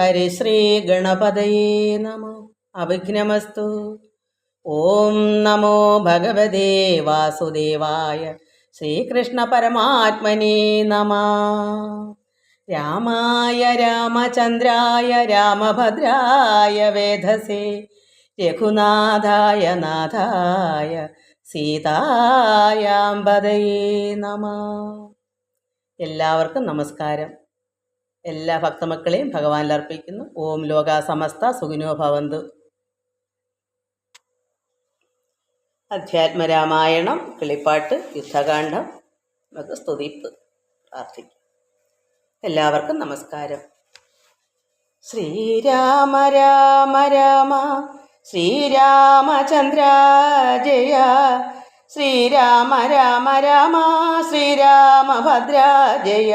ഹരിശ്രീ ഗണപതയേ നമഃ. അവിഘ്നമസ്തു. ഓം നമോ ഭഗവതേ വാസുദേവായ ശ്രീകൃഷ്ണ പരമാത്മനേ നമഃ. രാമായ രാമചന്ദ്രായ രാമഭദ്രായ വേധസേ രഘുനാഥായ നാഥായ സീതായാംബതയേ നമഃ. എല്ലാവർക്കും നമസ്കാരം. എല്ലാ ഭക്തമക്കളെയും ഭഗവാനിൽ അർപ്പിക്കുന്നു. ഓം ലോകാ സമസ്ത സുഖിനോ ഭവന്തു. അധ്യാത്മരാമായണം, കിളിപ്പാട്ട്, യുദ്ധകാന്ഡം, നമുക്ക് സ്തുതിപ്പ് പ്രാർത്ഥിക്കും. എല്ലാവർക്കും നമസ്കാരം. ശ്രീരാമ രാമ രാമ ശ്രീരാമചന്ദ്ര ജയ, ശ്രീരാമ രാമ രാമ ശ്രീരാമഭദ്ര ജയ,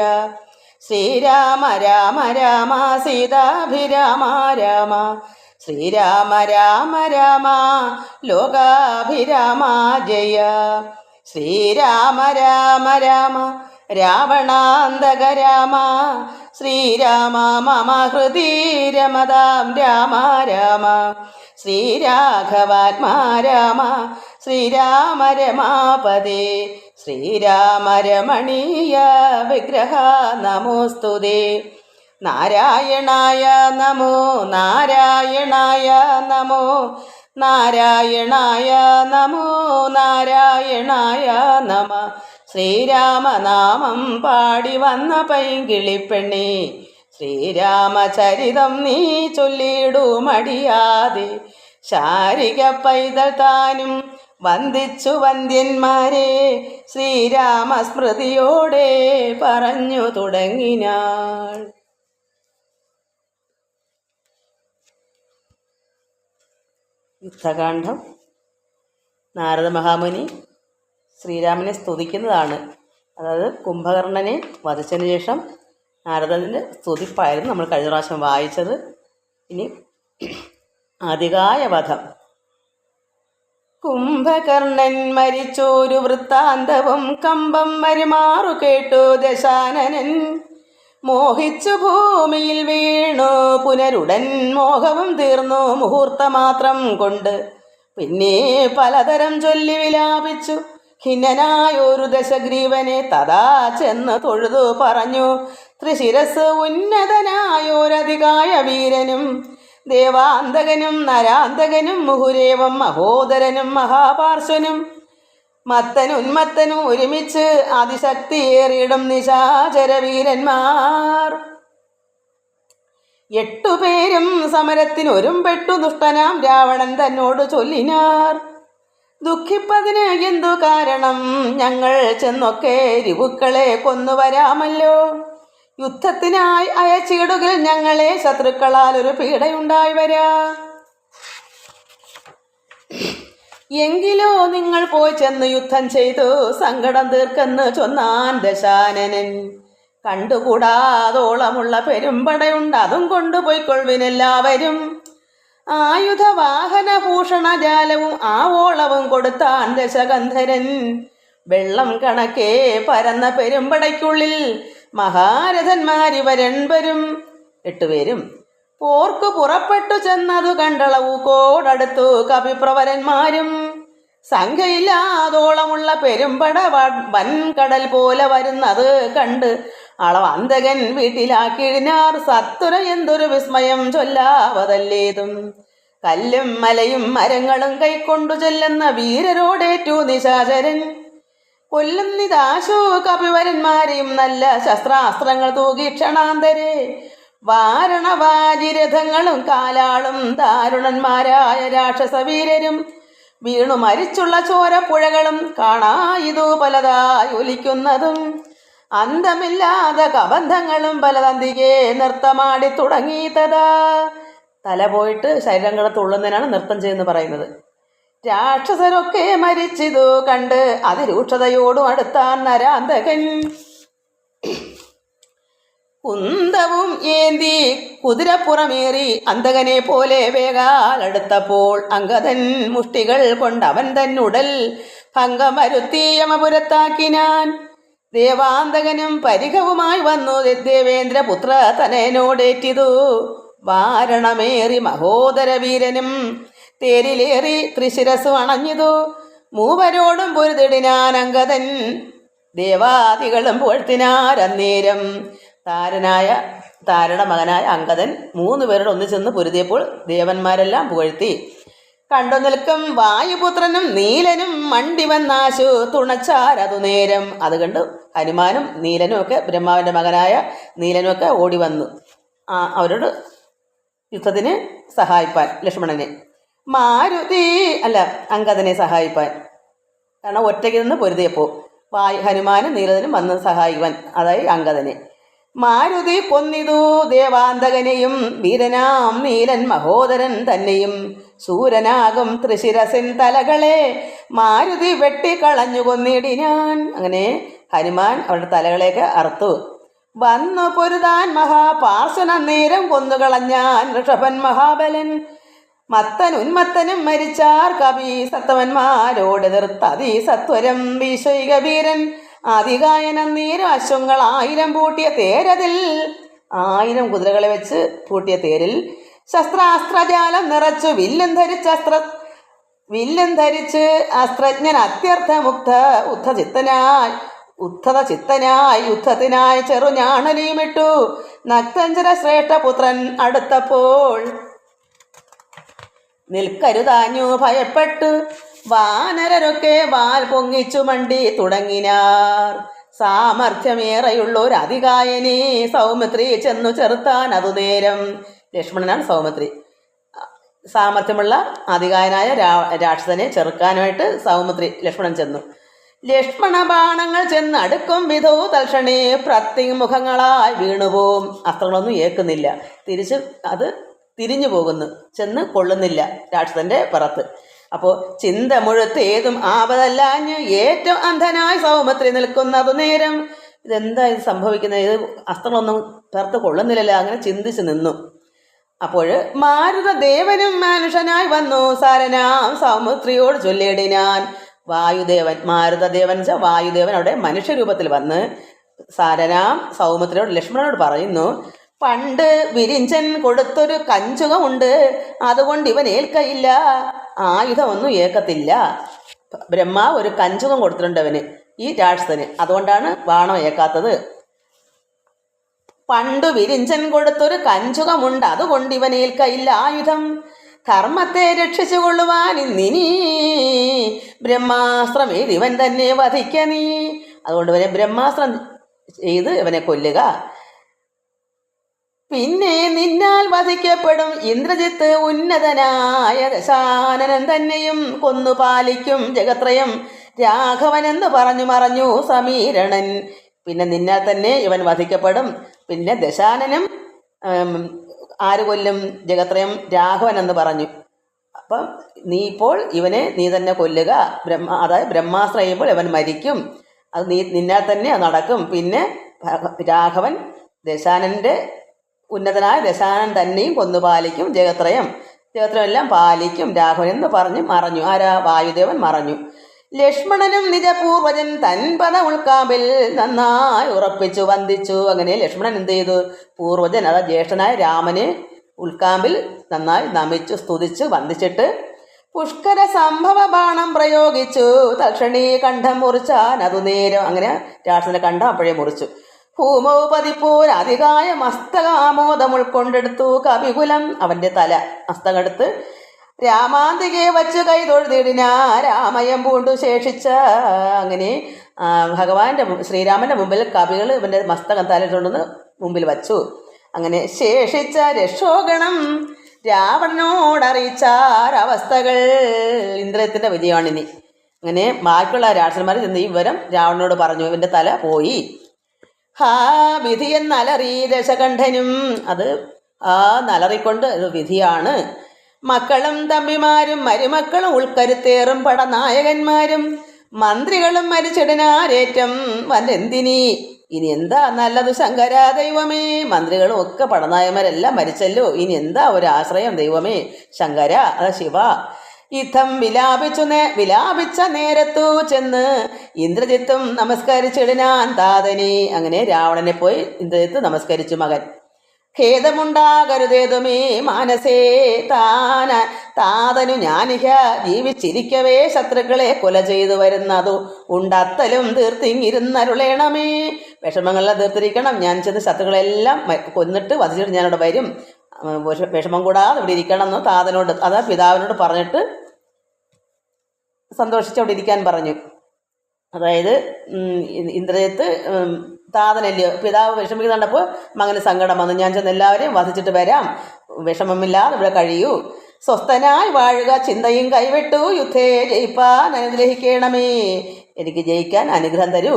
ശ്രീരാമ രാമ രാമ സീതാഭിരാമ രാമ, ശ്രീരാമ രാമ രാമ ലോകാഭിരാമ ജയ, ശ്രീരാമ രാമ രാമ രാവണാന്തക രാമ, ശ്രീരാമ മമ ഹൃദി രമതാം രാമ രാമ, ശ്രീരാഘവാത്മാ രാമ ശ്രീരാമ രമാപദേ, ശ്രീരാമ രമണീയ വിഗ്രഹ നമോസ്തുതേ. നാരായണായ നമോ നാരായണായ നമോ നാരായണായ നമോ നാരായണായ നമ. ശ്രീരാമനാമം പാടി വന്ന പൈങ്കിളിപ്പെണ്ണേ, ശ്രീരാമചരിതം നീ ചൊല്ലിടുമടിയാതെ. ശാരിക പൈതൽ താനും വന്ദിച്ചു വന്ദ്യന്മാരെ, ശ്രീരാമസ്മൃതിയോടെ പറഞ്ഞു തുടങ്ങിനാൾ. യുദ്ധകാന്ഡം. നാരദ മഹാമുനി ശ്രീരാമനെ സ്തുതിക്കുന്നതാണ്. അതായത് കുംഭകർണനെ വധിച്ചതിന് ശേഷം നാരദൻ്റെ സ്തുതിപ്പായിരുന്നു നമ്മൾ കഴിഞ്ഞ പ്രാവശ്യം വായിച്ചത്. ഇനി അതികായ വധം. കുംഭകർണൻ മരിച്ചൊരു വൃത്താന്തവും കമ്പം വരുമാറു കേട്ടു ദശാനനൻ. മോഹിച്ചു ഭൂമിയിൽ വീണു പുനരുടൻ മോഹവും തീർന്നു മുഹൂർത്തമാത്രം കൊണ്ട്. പിന്നെ പലതരം ചൊല്ലി വിലാപിച്ചു ഖിന്നനായൊരു ദശഗ്രീവനെ തഥാ ചെന്ന് തൊഴുതു പറഞ്ഞു. ത്രിശിരസ് ഉന്നതനായൊരധികായ വീരനും ദേവാന്തകനും നരാന്തകനും മുഹുരേവം മഹോദരനും മഹാപാർശ്വനും മത്തനുന്മത്തനും ഒരുമിച്ച് അതിശക്തിയേറിയിടും നിശാചര വീരന്മാർ 8 പേരും സമരത്തിനൊരുമ്പെട്ടു ദുഷ്ടനാം രാവണൻ തന്നോട് ചൊല്ലിനാർ. ദുഃഖിപ്പതിന് എന്തു കാരണം? ഞങ്ങൾ ചെന്നൊക്കെ രിപുക്കളെ കൊന്നുവരാമല്ലോ. യുദ്ധത്തിനായി അയച്ചിടുകിൽ ഞങ്ങളെ ശത്രുക്കളാൽ ഒരു പീഡയുണ്ടായി വരാ. എങ്കിലോ നിങ്ങൾ പോയി ചെന്ന് യുദ്ധം ചെയ്തു സങ്കടം തീർക്കെന്ന് ചൊന്നാൻ ദശാനനൻ. കണ്ടുകൂടാതോളമുള്ള പെരുമ്പടയുണ്ട്, അതും കൊണ്ടുപോയിക്കൊള്ളുവിനെല്ലാവരും. ആയുധവാഹന ഭൂഷണജാലവും ആവോളവും കൊടുത്താൻ ദശകന്ധരൻ. വെള്ളം കണക്കെ പരന്ന പെരുമ്പടയ്ക്കുള്ളിൽ മഹാരഥന്മാരിവരെൺപരും 8 പേരും പോർക്കു പുറപ്പെട്ടു ചെന്നതു കണ്ടളവു കോടടുത്തു കവിപ്രവരന്മാരും. സംഖ്യയില്ലാതോളമുള്ള പെരുമ്പട വൻകടൽ പോലെ വരുന്നത് കണ്ട് അളവന്തകൻ വീട്ടിലാക്കിഴിനാർ. സത്തുര എന്തൊരു വിസ്മയം ചൊല്ലാവതല്ലേതും. കല്ലും മലയും മരങ്ങളും കൈക്കൊണ്ടു ചെല്ലുന്ന വീരരോടേറ്റു നിശാചരൻ. കൊല്ലുന്നിതാശു കപിവരന്മാരെയും നല്ല ശസ്ത്രാസ്ത്രങ്ങൾ തൂകി ക്ഷണാന്തരെ. വാരണവാജിരഥങ്ങളും കാലാളും ദാരുണന്മാരായ രാക്ഷസവീരരും വീണു മരിച്ചുള്ള ചോരപ്പുഴകളും കാണായിതു പലതായി ഒലിക്കുന്നതും. അന്തമില്ലാതെ കബന്ധങ്ങളും പലതന്തികെ നൃത്തമാടി തുടങ്ങിയതാ. തല പോയിട്ട് ശരീരം തുള്ളുന്നതിനാണ് നൃത്തം ചെയ്യുന്നത് പറയുന്നത്. രാക്ഷസരൊക്കെ മരിച്ചിതു കണ്ട് അതിരൂക്ഷതയോടും അടുത്താൻ നരാന്തകൻ. കുന്തവും ഏന്തി കുതിരപ്പുറമേറി അന്തകനെ പോലെ വേഗാലടുത്തപ്പോൾ അങ്കദൻ മുഷ്ടികൾ കൊണ്ടവൻ തന്നുടൽ ഭംഗം വരുത്തി യമപുരത്താക്കിനാൻ. ദേവാന്തകനും പരിഘവുമായി വന്നു ദേവേന്ദ്രപുത്ര തനയനോടേറ്റിതു വാരണമേറി മഹോദര വീരനും തേരിലേറി ത്രിശിരസ് അണഞ്ഞിതു മൂവരോടും പൊരുതിടിനാൻ അങ്കദൻ ദേവാദികളും പുകഴ്ത്തിനാരന്നേരം. താരയുടെ മകനായ അങ്കദൻ 3 പേരോട് ഒന്നിച്ചെന്ന് പൊരുതിയപ്പോൾ ദേവന്മാരെല്ലാം പുകഴ്ത്തി. കണ്ടു നിൽക്കും വായുപുത്രനും നീലനും മണ്ടി വന്നാശു തുണച്ചാരതു നേരം. അത് കണ്ട് ഹനുമാനും നീലനും ഒക്കെ, ബ്രഹ്മാവിൻ്റെ മകനായ നീലനും ഒക്കെ ഓടി വന്നു അവരോട് യുദ്ധത്തിന് സഹായിപ്പാൻ. ലക്ഷ്മണനെ അങ്കദനെ സഹായിപ്പാൻ. കാരണം ഒറ്റയ്ക്ക് നിന്ന് പൊരുതിയപ്പോൾ ഹനുമാനും നീലനും വന്ന് സഹായിക്കുവാൻ, അതായത് അങ്കദനെ. മാരുതി കൊന്നിതു ദേവാന്തകനെയും വീരനാം നീലൻ മഹോദരൻ തന്നെയും സൂരനാകും ത്രിശിരസിൻ തലകളെ മാരുതി വെട്ടിക്കളഞ്ഞു കൊന്നിടിനാൻ. അങ്ങനെ ഹനുമാൻ അവരുടെ തലകളെയൊക്കെ അറുത്തു. വന്നു പൊരുതാൻ മഹാപാർശ്വന നേരം കൊന്നുകളഞ്ഞാൻ ഋഷഭൻ മഹാബലൻ. ഉന്മത്തനും മരിച്ചാർ കവി സത്തവന്മാരോട് നിർത്തതി സത്വരം വിശൈക വീരൻ. ആദികായനം നീരും അശ്വങ്ങൾ 1000 പൂട്ടിയ തേരതിൽ 1000 കുതിരകളെ വെച്ച് പൂട്ടിയ തേരിൽ ശസ്ത്രാസ്ത്രജാലം നിറച്ചു വില്ലും ധരിച്ച് അസ്ത്രജ്ഞൻ അത്യർത്ഥമുക്ത ഉദ്ധത ചിത്തനായി യുദ്ധത്തിനായി ചെറുഞാണലിയുമിട്ടു നക്തഞ്ചര ശ്രേഷ്ഠപുത്രൻ അടുത്തപ്പോൾ. നിൽക്കരുതാഞ്ഞു ഭയപ്പെട്ടു വാനരരൊക്കെ വാൽ പൊങ്ങിച്ചു മണ്ടി തുടങ്ങിനാർ. സാമർഥ്യമേറെയുള്ളൊരധികായനെ സൗമിത്രി ചെന്നു ചെറുത്താൻ അതു നേരം. ലക്ഷ്മണനാണ് സൗമിത്രി. സാമർഥ്യമുള്ള അധികായനായ രാക്ഷസനെ ചെറുക്കാനായിട്ട് ലക്ഷ്മണൻ ചെന്നു. ലക്ഷ്മണ ബാണങ്ങൾ ചെന്ന് അടുക്കും വിധോ തൽക്ഷണേ പ്രത്യമുഖങ്ങളായി വീണുപോവും. അസ്ത്രങ്ങളൊന്നും ഏൽക്കുന്നില്ല, തിരിഞ്ഞു പോകുന്നു, ചെന്ന് കൊള്ളുന്നില്ല രാക്ഷസന്റെ പുറത്ത്. അപ്പോൾ ചിന്ത മുഴുത്ത് ഏതും ആപതല്ലാഞ്ഞ് ഏറ്റവും അന്ധനായി സൗമിത്രി നിൽക്കുന്നതു നേരം. ഇതെന്താ ഇത് സംഭവിക്കുന്നത്? ഇത് അസ്ത്രങ്ങളൊന്നും പുറത്ത് കൊള്ളുന്നില്ലല്ലോ. അങ്ങനെ ചിന്തിച്ച് നിന്നു. അപ്പോൾ മാരുതദേവനും മനുഷ്യനായി വന്നു സാരനാം സൗമിത്രിയോട് ചൊല്ലിയിടിനാൻ. മാരുതദേവൻ വായുദേവൻ അവിടെ മനുഷ്യരൂപത്തിൽ വന്ന് സാരനാം സൗമിത്രിയോട് ലക്ഷ്മണനോട് പറയുന്നു, പണ്ട് വിരിഞ്ചൻ കൊടുത്തൊരു കഞ്ചുകമുണ്ട്, അതുകൊണ്ട് ഇവൻ ഏൽക്കയില്ല, ആയുധമൊന്നും ഏക്കത്തില്ല. ബ്രഹ്മാവ് ഒരു കഞ്ചുകം കൊടുത്തിട്ടുണ്ട് അവന്, ഈ രാക്ഷസന്, അതുകൊണ്ടാണ് ബാണം ഏക്കാത്തത്. പണ്ടു വിരിഞ്ചൻ കൊടുത്തൊരു കഞ്ചുകമുണ്ട്, അതുകൊണ്ട് ഇവൻ ഏൽക്കയില്ല ആയുധം. കർമ്മത്തെ രക്ഷിച്ചു കൊള്ളുവാൻ ഇന്നിനി ബ്രഹ്മാസ്ത്രം ഏത് ഇവൻ തന്നെ വധിക്ക നീ. അതുകൊണ്ട് ഇവനെ ബ്രഹ്മാസ്ത്രം ചെയ്ത് ഇവനെ കൊല്ലുക. പിന്നെ നിന്നാൽ വധിക്കപ്പെടും ഇന്ദ്രജിത്ത് ഉന്നതനായ ദശാനനൻ തന്നെയും കൊന്നു പാലിക്കും ജഗത്രയം രാഘവനെന്ന് പറഞ്ഞു മറഞ്ഞു സമീരണൻ. പിന്നെ നിന്നാൽ തന്നെ ഇവൻ വധിക്കപ്പെടും. പിന്നെ ദശാനനും ആര് കൊല്ലും? ജഗത്രയം രാഘവൻ എന്ന് പറഞ്ഞു. അപ്പം ഇവനെ നീ തന്നെ കൊല്ലുക. അതായത് ബ്രഹ്മാസ്ത്രം ചെയ്യുമ്പോൾ ഇവൻ മരിക്കും, അത് നിന്നാൽ തന്നെ നടക്കും. പിന്നെ രാഘവൻ ദശാനൻ്റെ ഉന്നതനായ ദശാനൻ തന്നെയും കൊന്നു പാലിക്കും ജഗത്രയം എല്ലാം പാലിക്കും രാഘവൻ എന്ന് പറഞ്ഞ് മറഞ്ഞു. ആരാ? വായുദേവൻ മറഞ്ഞു. ലക്ഷ്മണനും നിജപൂർവജൻ തൻ പദ ഉൾക്കാമ്പിൽ നന്നായി ഉറപ്പിച്ചു വന്ദിച്ചു. അങ്ങനെ ലക്ഷ്മണൻ എന്ത് ചെയ്തു? പൂർവജൻ അതായത് ജ്യേഷ്ഠനായ രാമനെ ഉൾക്കാമ്പിൽ നന്നായി നമിച്ചു സ്തുതിച്ചു വന്ദിച്ചിട്ട് പുഷ്കര സംഭവ ബാണം പ്രയോഗിച്ചു. തൽക്ഷണീ കണ്ഠം മുറിച്ചാൻ അതു നേരം. അങ്ങനെ രാക്ഷസന്റെ കണ്ഠം അപ്പോഴേ മുറിച്ചു. ഭൂമോ പതിപ്പോൽ അധികായ മസ്തകാമോദം ഉൾക്കൊണ്ടെടുത്തു കവികുലം. അവന്റെ തല മസ്തകെടുത്ത് രാമാന്തികെ വച്ച് കൈതൊഴുതിടിന രാമയം പൂണ്ടു ശേഷിച്ച. അങ്ങനെ ശ്രീരാമന്റെ മുമ്പിൽ കവികൾ ഇവന്റെ മസ്തകം തലയിട്ടുണ്ടെന്ന് മുമ്പിൽ വച്ചു. അങ്ങനെ ശേഷിച്ച രക്ഷോഗണം രാവണനോടറിയിച്ചാരവസ്ഥകൾ. ഇന്ദ്രത്തിന്റെ വിജയമാണിനി. അങ്ങനെ ബാക്കിയുള്ള രാക്ഷസന്മാർ ചെന്ന് ഈ വിവരം രാവണനോട് പറഞ്ഞു. ഇവന്റെ തല പോയി. വിധിയെന്നലറി ദശകണ്ഠനും. അത് നലറിക്കൊണ്ട് വിധിയാണ്. മക്കളും തമ്പിമാരും മരുമക്കളും ഉൾക്കരുത്തേറും പടനായകന്മാരും മന്ത്രികളും മരിച്ചിടനാരേറ്റം വന്നെന്തിനി. ഇനി എന്താ നല്ലത് ശങ്കര ദൈവമേ. മന്ത്രികളും ഒക്കെ പടനായകന്മാരെല്ലാം മരിച്ചല്ലോ, ഇനി എന്താ ഒരു ആശ്രയം ദൈവമേ ശങ്കര, അതാ ശിവ. യുദ്ധം വിലാപിച്ച നേരത്തു ചെന്ന് ഇന്ദ്രജിത്തും നമസ്കരിച്ചിടിനാൻ താതനി. അങ്ങനെ രാവണനെ പോയി ഇന്ദ്രജിത്ത് നമസ്കരിച്ചു. മകൻ ഖേദമുണ്ടാകരുതേതുമേ മാനസേ താതനു ഞാനിഹ ജീവിച്ചിരിക്കവേ ശത്രുക്കളെ കൊല ചെയ്തു വരുന്നതു ഉണ്ടത്തലും തീർത്തിങ്ങിരുന്നരുളേണമേ. വിഷമങ്ങളെല്ലാം തീർത്തിരിക്കണം. ഞാൻ ചെന്ന് ശത്രുക്കളെല്ലാം കൊന്നിട്ട് വധിച്ചിട്ട് ഞാനിവിടെ വരും. വിഷമം കൂടാതെ ഇവിടെ ഇരിക്കണം എന്ന് താതനോട്, അതാ പിതാവിനോട് പറഞ്ഞിട്ട് സന്തോഷിച്ച് അവിടെ ഇരിക്കാൻ പറഞ്ഞു. അതായത് ഇന്ദ്രജിത്ത് താതനല്ലയോ, പിതാവ് വിഷമിക്കുന്നുണ്ടപ്പോൾ മകന് സങ്കടം വന്നു. ഞാൻ ചെന്ന് എല്ലാവരെയും വധിച്ചിട്ട് വരാം, വിഷമമില്ലാതെ ഇവിടെ കഴിയൂ, സ്വസ്ഥനായി വാഴുക, ചിന്തയും കൈവിട്ടു യുദ്ധേ ജയിപ്പാൻ അനുഗ്രഹിക്കണമേ, എനിക്ക് ജയിക്കാൻ അനുഗ്രഹം തരൂ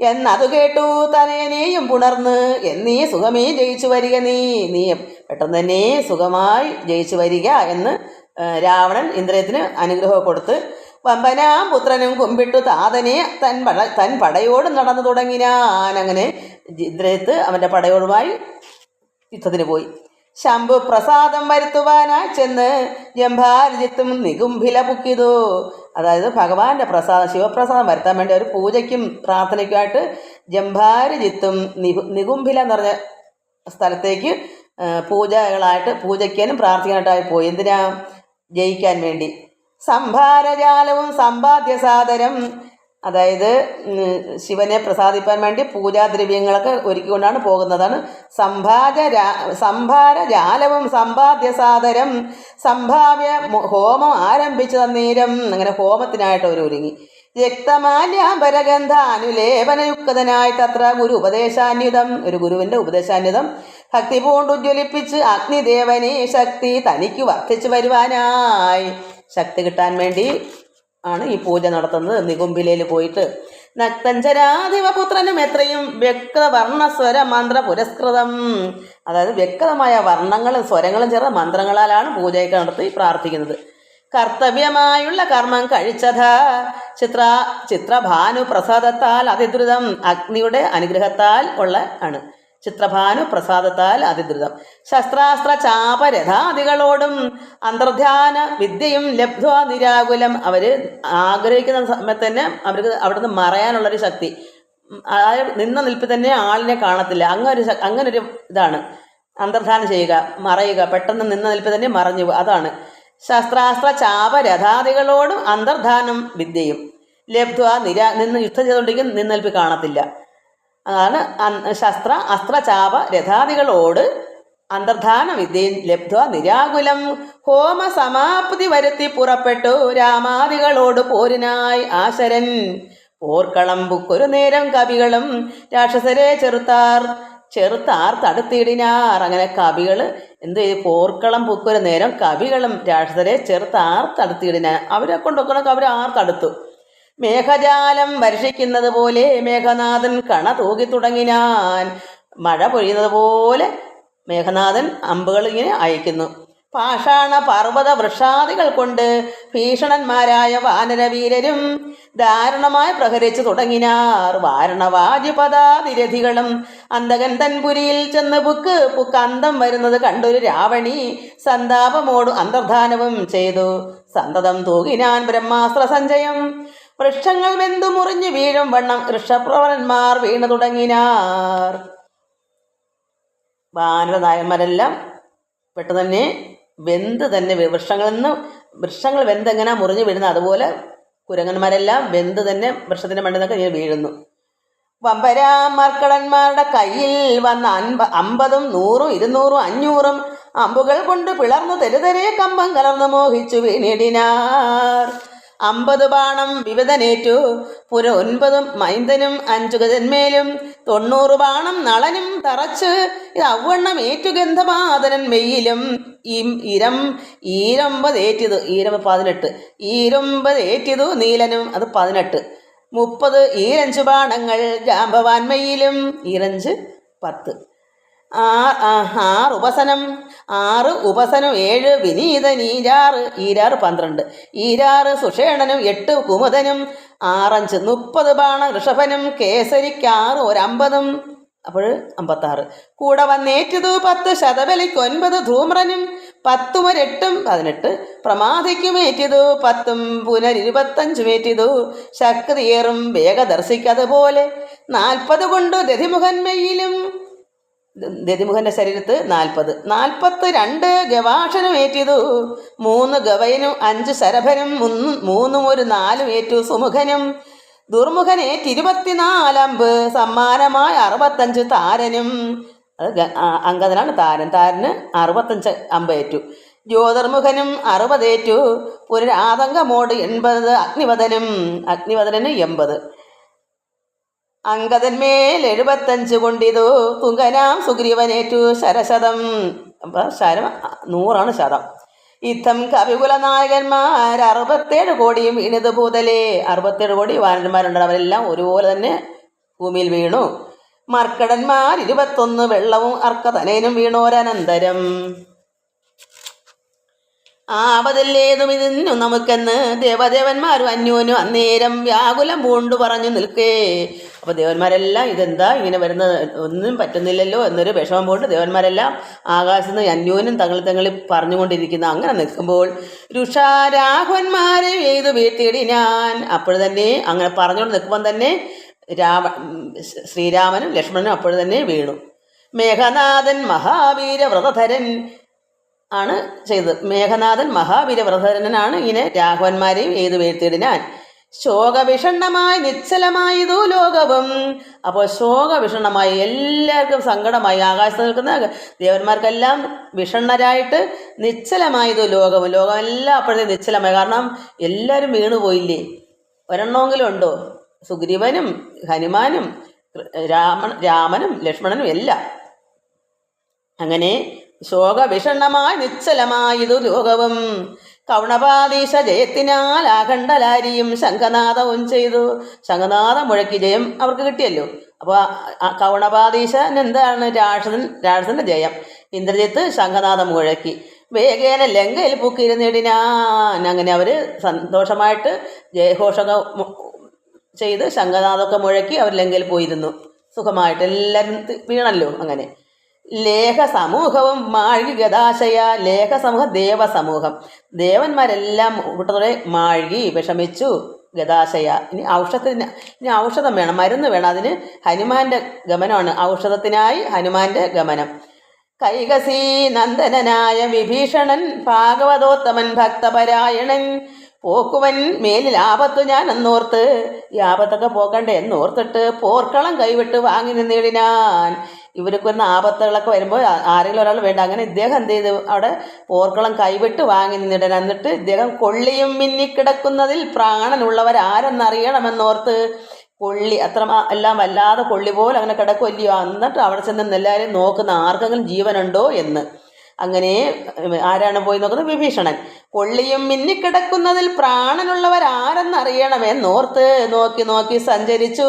എന്നതു കേട്ടു തനേനെയും പുണർന്ന് എന്നീ സുഖമേ ജയിച്ചു വരിക, നീ പെട്ടെന്ന് തന്നെ സുഖമായി ജയിച്ചു വരിക എന്ന് രാവണൻ ഇന്ദ്രജിത്തിന് അനുഗ്രഹം കൊടുത്ത് വമ്പനാം പുത്രനും കുമ്പിട്ടു താതനെ തൻ പടയോട് നടന്നു തുടങ്ങിനാൻ. അങ്ങനെ ഇന്ദ്രജിത്ത് അവൻ്റെ പടയോടുമായി യുദ്ധത്തിന് പോയി. ശംഭു പ്രസാദം വരുത്തുവാനായി ചെന്ന് ജംഭാരജിത്തും നികുംഭില പുക്കിതു. അതായത് ഭഗവാന്റെ പ്രസാദം, ശിവപ്രസാദം വരുത്താൻ വേണ്ടി ഒരു പൂജയ്ക്കും പ്രാർത്ഥനയ്ക്കുമായിട്ട് ജംഭാരജിത്തും നികുംഭില എന്ന് പറഞ്ഞ സ്ഥലത്തേക്ക് പൂജയ്ക്കാനും പ്രാർത്ഥിക്കാനായിട്ടായി പോയി. എന്തിനാ? ജയിക്കാൻ വേണ്ടി. സംഭാരജാലവും സമ്പാദ്യ സാദരം, അതായത് ശിവനെ പ്രസാദിപ്പാൻ വേണ്ടി പൂജാദ്രവ്യങ്ങളൊക്കെ ഒരുക്കിക്കൊണ്ടാണ് പോകുന്നതാണ്. സംഭാരജാലവും സമ്പാദ്യ സാദരം, സംഭാവ്യ ഹോമം ആരംഭിച്ചു തന്നേരം. അങ്ങനെ ഹോമത്തിനായിട്ട് അവർ ഒരുങ്ങി. രക്തമാല്യാംബരഗന്ധ അനുലേപനയുക്തനായി തത്ര ഗുരു ഉപദേശാന്യുതം, ഒരു ഗുരുവിൻ്റെ ഉപദേശാന്യുതം ഭക്തി പൂണ്ടുജ്വലിപ്പിച്ച് അഗ്നിദേവനെ ശക്തി തനിക്ക് വർദ്ധിച്ചു വരുവാനായി, ശക്തി കിട്ടാൻ വേണ്ടി ആണ് ഈ പൂജ നടത്തുന്നത്. നികുംഭിലയിൽ പോയിട്ട് നക്തഞ്ചരാധിപപുത്രനും എത്രയും വ്യക്തവർണ്ണസ്വര മന്ത്ര പുരസ്കൃതം, അതായത് വ്യക്തമായ വർണ്ണങ്ങളും സ്വരങ്ങളും ചേർന്ന മന്ത്രങ്ങളാലാണ് പൂജയൊക്കെ നടത്തി പ്രാർത്ഥിക്കുന്നത്. കർത്തവ്യമായുള്ള കർമ്മം കഴിച്ചത ചിത്രഭാനു പ്രസാദത്താൽ അതിദ്രുതം, അഗ്നിയുടെ അനുഗ്രഹത്താൽ ഉള്ള ആണ്. ചിത്രഭാനു പ്രസാദത്താൽ അതിദ്രുതം. ശസ്ത്രാസ്ത്ര ചാപരഥാദികളോടും അന്തർധ്യാന വിദ്യയും ലബ്ധ്വ നിരാകുലം, അവർ ആഗ്രഹിക്കുന്ന സമയത്ത് തന്നെ അവർക്ക് അവിടുന്ന് മറയാനുള്ളൊരു ശക്തി, അതായത് നിന്ന നിൽപ്പിൽ തന്നെ ആളിനെ കാണത്തില്ല. അങ്ങനൊരു ഇതാണ് അന്തർധാനം ചെയ്യുക, മറയുക, പെട്ടെന്ന് നിന്ന നിൽപ്പിൽ തന്നെ മറഞ്ഞു, അതാണ്. ശസ്ത്രാസ്ത്ര ചാപരഥാദികളോടും അന്തർധാനം വിദ്യയും ലബ്ധ്വ നിന്ന് യുദ്ധം ചെയ്തുകൊണ്ടിരിക്കും, നിന്നൽപ്പ് കാണത്തില്ല. അതാണ് അസ്ത്ര ചാപ രഥാദികളോട് അന്തർധാന വിദ്യയും ലബ്ധ്വ നിരാകുലം. ഹോമ സമാപ്തി വരുത്തി പുറപ്പെട്ടു രാമാദികളോട് പോരിനായി ആശരൻ. പോർക്കളം ബുക്കൊരു നേരം കവികളും രാക്ഷസരെ ചെറുത്താർ തടുത്തിടിനാർ. അങ്ങനെ കവികൾ എന്ത് ചെയ്തു? പോർക്കളം പുക്കൊരു നേരം കവികളും രാക്ഷസരെ ചെറുത്താർ തടുത്തിടിനാർ. അവരെ കൊണ്ടൊക്കെ അവർ തടുത്തു. മേഘജാലം വർഷിക്കുന്നത് പോലെ മേഘനാഥൻ കണ തൂകി തുടങ്ങിനാൻ. മഴ പൊഴിയുന്നത് പോലെ മേഘനാഥൻ അമ്പുകൾ ഇങ്ങനെ അയക്കുന്നു. പാഷാണ പർവ്വത വൃക്ഷാദികൾ കൊണ്ട് ഭീഷണന്മാരായ വാനരവീരരും ദാരുണമായി പ്രഹരിച്ചു തുടങ്ങിനാർ. വാരണവാജിപദാതിരഥികളും അന്തകൻ തൻപുരിയിൽ ചെന്ന് പുക്കന്തം വരുന്നത് കണ്ടൊരു രാവണി സന്താപമോട് അന്തർധാനവും ചെയ്തു. സന്തതം തൂകിനാൻ ബ്രഹ്മാസ്ത്ര സഞ്ചയം. വൃക്ഷങ്ങൾ വെന്തു മുറിഞ്ഞു വീഴും വണ്ണം ഋഷപ്രവരന്മാർ വീണു തുടങ്ങിനാർ. വാനരനായന്മാരെല്ലാം പെട്ടെന്ന് തന്നെ വൃക്ഷങ്ങൾ വെന്തെങ്ങനെ മുറിഞ്ഞു വീഴുന്നത്, അതുപോലെ കുരങ്ങന്മാരെല്ലാം വെന്ത് തന്നെ വൃക്ഷത്തിൻ്റെ മണ്ണിൽ നിന്നൊക്കെ വീഴുന്നു. വമ്പരാമർക്കടന്മാരുടെ കയ്യിൽ വന്ന 50, 100, 200, 500 അമ്പുകൾ കൊണ്ട് പിളർന്നു തെരുതെരെ കമ്പം കലർന്നു മോഹിച്ചു വീണിടിനാർ. 50 ബാണം വിവിധനേറ്റു 9 മൈന്ദനും 5 ഗജന്മേലും 90 ബാണം നളനും തറച്ച് അവണ്ണം ഏറ്റുഗന്ധമാതനൻ മെയ്യിലും. ഈരമ്പതേറ്റിതു 18, ഈരമ്പതേറ്റിതു നീലനും, അത് 18. 30 ഈരഞ്ചു ബാണങ്ങൾ ജാമ്പവാൻമയിലും, ഈരഞ്ച് 10. 6 ഉപസനം 7 വിനീതൻ ഈരാറ് 12. ഈരാറ് സുഷേണനും 8 കുമുദനും 6 30 ബാണ ഋഷഭനും കേസരിക്ക് 6 50, അപ്പോൾ 56. കൂടെ വന്നേറ്റതു 10 ശതബലിക്ക് 9 ധൂമ്രനും 10 8 18. പ്രമാധിക്കുമേറ്റിതു 10 പുനർ25 ശക്തിയേറും വേഗദർശിക്കതുപോലെ 40 കൊണ്ട് ദധിമുഖന്മയിലും ദതിമുഖന്റെ ശരീരത്ത് 42 ഗവാക്ഷനും ഏറ്റിതു 3 ഗവയനും 5 ശരഭനും 3 ഒരു 4 ഏറ്റു സുമുഖനും ദുർമുഖനേറ്റ് 24 അമ്പ് സമ്മാനമായ 65 താരനും. അത് അങ്കദനാണ് താരന് 65 അമ്പ് ഏറ്റു. ജ്യോതിർമുഖനും 60 ഏറ്റു. പുനരാതങ്കമോട് 80 അഗ്നിവദനന് 80. അങ്കദന്മേൽ 75 കൊണ്ടിതു തുങ്കനാം സുഗ്രീവനേറ്റു ശരശതം. അപ്പൊ ശരം 100 ശതം. യുദ്ധം കവികുല നായകന്മാർ 67 കോടിയും വീണത് ഭൂതലേ. 67 കോടി വാനന്മാരുണ്ട്. അവരെല്ലാം ഒരുപോലെ തന്നെ ഭൂമിയിൽ വീണു. മർക്കടന്മാർ 21 വെള്ളവും അർക്കതനയനും വീണോരനന്തരം. ആപതില്ലേതും ഇതിന്നു നമുക്കെന്ന് ദേവദേവന്മാരും അന്യോനും അന്നേരം വ്യാകുലം പൂണ്ടു പറഞ്ഞു നിൽക്കേ. അപ്പോൾ ദേവന്മാരെല്ലാം ഇതെന്താ ഇങ്ങനെ വരുന്നത്, ഒന്നും പറ്റുന്നില്ലല്ലോ എന്നൊരു വിഷമം കൊണ്ട് ദേവന്മാരെല്ലാം ആകാശത്ത് നിന്ന് അന്യോനും തങ്ങളിൽ പറഞ്ഞുകൊണ്ടിരിക്കുന്നു. അങ്ങനെ നിൽക്കുമ്പോൾ രുഷാരാഘവന്മാരെ എയ്തു വീഴ്ത്തിയിടിനാൻ. അപ്പോഴുതന്നെ അങ്ങനെ പറഞ്ഞുകൊണ്ട് നിൽക്കുമ്പം തന്നെ ശ്രീരാമനും ലക്ഷ്മണനും അപ്പോഴുതന്നെ വീണു. മേഘനാഥൻ മഹാവീരവ്രതധരൻ ആണ് ചെയ്തത്. മേഘനാഥൻ മഹാവീരവ്രതധരനാണ് ഇങ്ങനെ രാഘവന്മാരെയും എയ്തു വീഴ്ത്തിയിടിനാൻ. ശോകവിഷണ്ണമായി നിശ്ചലമായതു ലോകവും. അപ്പോൾ ശോകവിഷണ്ണമായി എല്ലാവർക്കും സങ്കടമായി. ആകാശത്ത് നിൽക്കുന്ന ദേവന്മാർക്കെല്ലാം വിഷണ്ണരായിട്ട് നിശ്ചലമായതു ലോകവും. ലോകമെല്ലാം അപ്പോഴത്തെ നിശ്ചലമായി. കാരണം എല്ലാവരും വീണുപോയില്ലേ. ഒരെണ്ണമെങ്കിലും ഉണ്ടോ? സുഗ്രീവനും ഹനുമാനും രാമനും ലക്ഷ്മണനും എല്ലാം. അങ്ങനെ ശോകവിഷണ്ണമായി നിശ്ചലമായതു ലോകവും. കൗണപാദീശ ജയത്തിനാൽ ആഖണ്ഡലാരിയും ശംഖനാദവും ചെയ്തു. ശംഖനാദം മുഴക്കി ജയം അവർക്ക് കിട്ടിയല്ലോ. അപ്പോൾ കൗണപാദീശൻ എന്താണ്? രാക്ഷസന്റെ ജയം. ഇന്ദ്രജിത്ത് ശംഖനാദം മുഴക്കി വേഗേന ലങ്കയിൽ പൂക്കിയിരുന്നിടിനാൻ. അങ്ങനെ അവർ സന്തോഷമായിട്ട് ജയഘോഷമൊക്കെ ചെയ്ത് ശംഖനാദമൊക്കെ മുഴക്കി അവർ ലങ്കയിൽ പോയിരുന്നു സുഖമായിട്ട്. എല്ലാവരും വീണല്ലോ. അങ്ങനെ ലേഖസമൂഹവും മാഴ്കി ഗതാശയ. ലേഖസമൂഹം ദേവസമൂഹം. ദേവന്മാരെല്ലാം കൂട്ടത്തോടെ മാഴ്കി വിഷമിച്ചു. ഗതാശയ. ഇനി ഔഷധം വേണം, മരുന്ന് വേണം. അതിന് ഹനുമാന്റെ ഗമനമാണ്. ഔഷധത്തിനായി ഹനുമാന്റെ ഗമനം. കൈകസി നന്ദനായ വിഭീഷണൻ ഭാഗവതോത്തമൻ ഭക്തപരായണൻ പോക്കുവൻ മേലിൽ ആപത്തു ഞാൻ എന്നോർത്ത്. ഈ ആപത്തൊക്കെ പോക്കണ്ടേ എന്നോർത്തിട്ട് പോർക്കളം കൈവിട്ട് വാങ്ങി നിന്നിടിനാൻ. ഇവർക്ക് വരുന്ന ആപത്തുകളൊക്കെ വരുമ്പോൾ ആരെങ്കിലും ഒരാൾ വേണ്ട. അങ്ങനെ ഇദ്ദേഹം എന്ത് ചെയ്തു? അവിടെ പോർക്കളം കൈവിട്ട് വാങ്ങി നിന്നിടാൻ. എന്നിട്ട് ഇദ്ദേഹം കൊള്ളിയും മിന്നിക്കിടക്കുന്നതിൽ പ്രാണനുള്ളവരാരെന്നറിയണമെന്നോർത്ത് കൊള്ളി അത്ര എല്ലാം വല്ലാതെ കൊള്ളി പോലെ അങ്ങനെ കിടക്കുമല്ലയോ. എന്നിട്ട് അവിടെ ചെന്ന് എല്ലാവരും നോക്കുന്ന ആർക്കെങ്കിലും ജീവനുണ്ടോ എന്ന്. അങ്ങനെ ആരാണ് പോയി നോക്കുന്നത്? വിഭീഷണൻ. കൊള്ളിയും മിന്നിക്കിടക്കുന്നതിൽ പ്രാണനുള്ളവരാരെന്നറിയണമെന്നോർത്ത് നോക്കി നോക്കി സഞ്ചരിച്ചു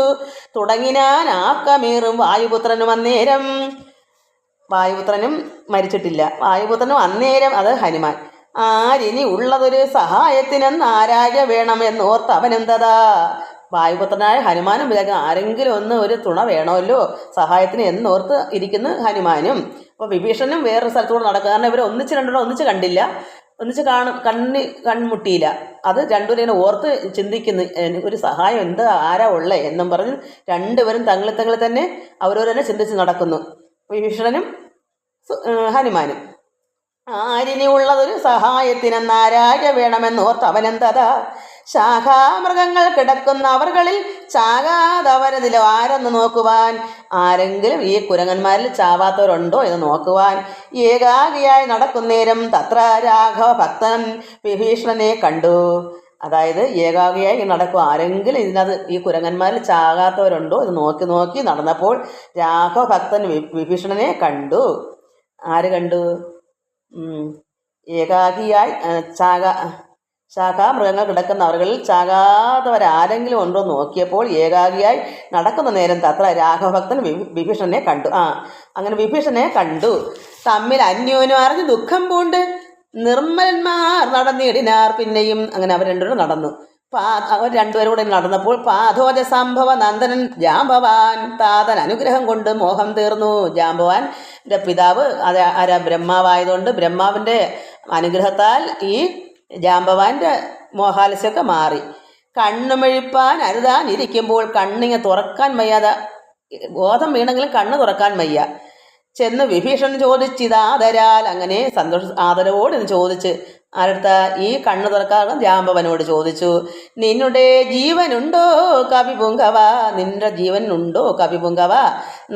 തുടങ്ങിനാൻ ആക്കമേറും വായുപുത്രനും അന്നേരം. വായുപുത്രനും മരിച്ചിട്ടില്ല. വായുപുത്രനും അന്നേരം, അത് ഹനുമാൻ. ആരിനി ഉള്ളതൊരു സഹായത്തിനെന്ന് ആരാക വേണമെന്നോർത്ത് അവനെന്തതാ. വായുപുത്രനായ ഹനുമാനും വിചാരിക്കും ആരെങ്കിലും ഒരു തുണ വേണമല്ലോ സഹായത്തിന് എന്നോർത്ത് ഇരിക്കുന്നു ഹനുമാനും. അപ്പോൾ വിഭീഷണനും വേറൊരു സ്ഥലത്തൂടെ നടക്കുക. കാരണം ഇവർ ഒന്നിച്ച് കണ്ടില്ല, കൺമുട്ടിയില്ല. അത് രണ്ടുപേരും ഇങ്ങനെ ഓർത്ത് ചിന്തിക്കുന്നു, ഒരു സഹായം എന്താ, ആരാ ഉള്ളേ എന്നും പറഞ്ഞ് രണ്ടുപേരും തങ്ങളിൽ തന്നെ അവരവരെ ചിന്തിച്ച് നടക്കുന്നു. വിഭീഷണനും ഹനുമാനും. ആരിനി ഉള്ളതൊരു സഹായത്തിനെന്നാരാക വേണമെന്നോർത്ത് അവനെന്തതാ. ശാഖാമൃഗങ്ങൾ കിടക്കുന്ന അവർകളിൽ ചാകാതവരതിലോ ആരെന്ന് നോക്കുവാൻ. ആരെങ്കിലും ഈ കുരങ്ങന്മാരിൽ ചാവാത്തവരുണ്ടോ എന്ന് നോക്കുവാൻ ഏകാഗിയായി നടക്കുന്നേരം തത്ര രാഘവ ഭക്തൻ വിഭീഷണനെ കണ്ടു. അതായത് ഏകാഗിയായി നടക്കും. ആരെങ്കിലും ഇതിനകത്ത് ഈ കുരങ്ങന്മാരിൽ ചാകാത്തവരുണ്ടോ എന്ന് നോക്കി നടന്നപ്പോൾ രാഘവ ഭക്തൻ വിഭീഷണനെ കണ്ടു. ആര് കണ്ടു? ഏകാഗിയായി ശാഖാമൃഗങ്ങൾ കിടക്കുന്ന അവകളിൽ ചാകാത്തവരാരെങ്കിലും ഉണ്ടോ നോക്കിയപ്പോൾ ഏകാഗിയായി നടക്കുന്ന നേരം തത്ര രാഘവഭക്തൻ വിഭീഷണനെ കണ്ടു. അങ്ങനെ വിഭീഷണനെ കണ്ടു. തമ്മിൽ അന്യോന്യം അറിഞ്ഞ് ദുഃഖം പൂണ്ട് നിർമ്മലന്മാർ നടന്നിടിനാർ. പിന്നെയും അങ്ങനെ അവർ രണ്ടുപേരും നടന്നു. അവർ രണ്ടുപേരും കൂടെ നടന്നപ്പോൾ പാഥോജ സംഭവ നന്ദനൻ ജാംബവാൻ താതൻ അനുഗ്രഹം കൊണ്ട് മോഹം തീർന്നു. ജാംബവാൻ്റെ പിതാവ് ആരാ? ബ്രഹ്മാവായതുകൊണ്ട് ബ്രഹ്മാവിൻ്റെ അനുഗ്രഹത്താൽ ഈ ജാംബവാൻ്റെ മോഹാലസ്യമൊക്കെ മാറി. കണ്ണുമെഴിപ്പാൻ അരുതാൻ ഇരിക്കുമ്പോൾ കണ്ണിങ്ങ് തുറക്കാൻ വയ്യാതെ, ബോധം വീണെങ്കിലും കണ്ണ് തുറക്കാൻ വയ്യ. ചെന്ന് വിഭീഷണൻ ചോദിച്ചിതാദരാൽ, അങ്ങനെ ആദരവോട് ചോദിച്ച് ആരടുത്ത ഈ കണ്ണു തുറക്കാതെ ജാമ്പവനോട് ചോദിച്ചു, നിന്നുടെ ജീവനുണ്ടോ കവിപുങ്കവ, നിന്റെ ജീവനുണ്ടോ കവിപുങ്കവ,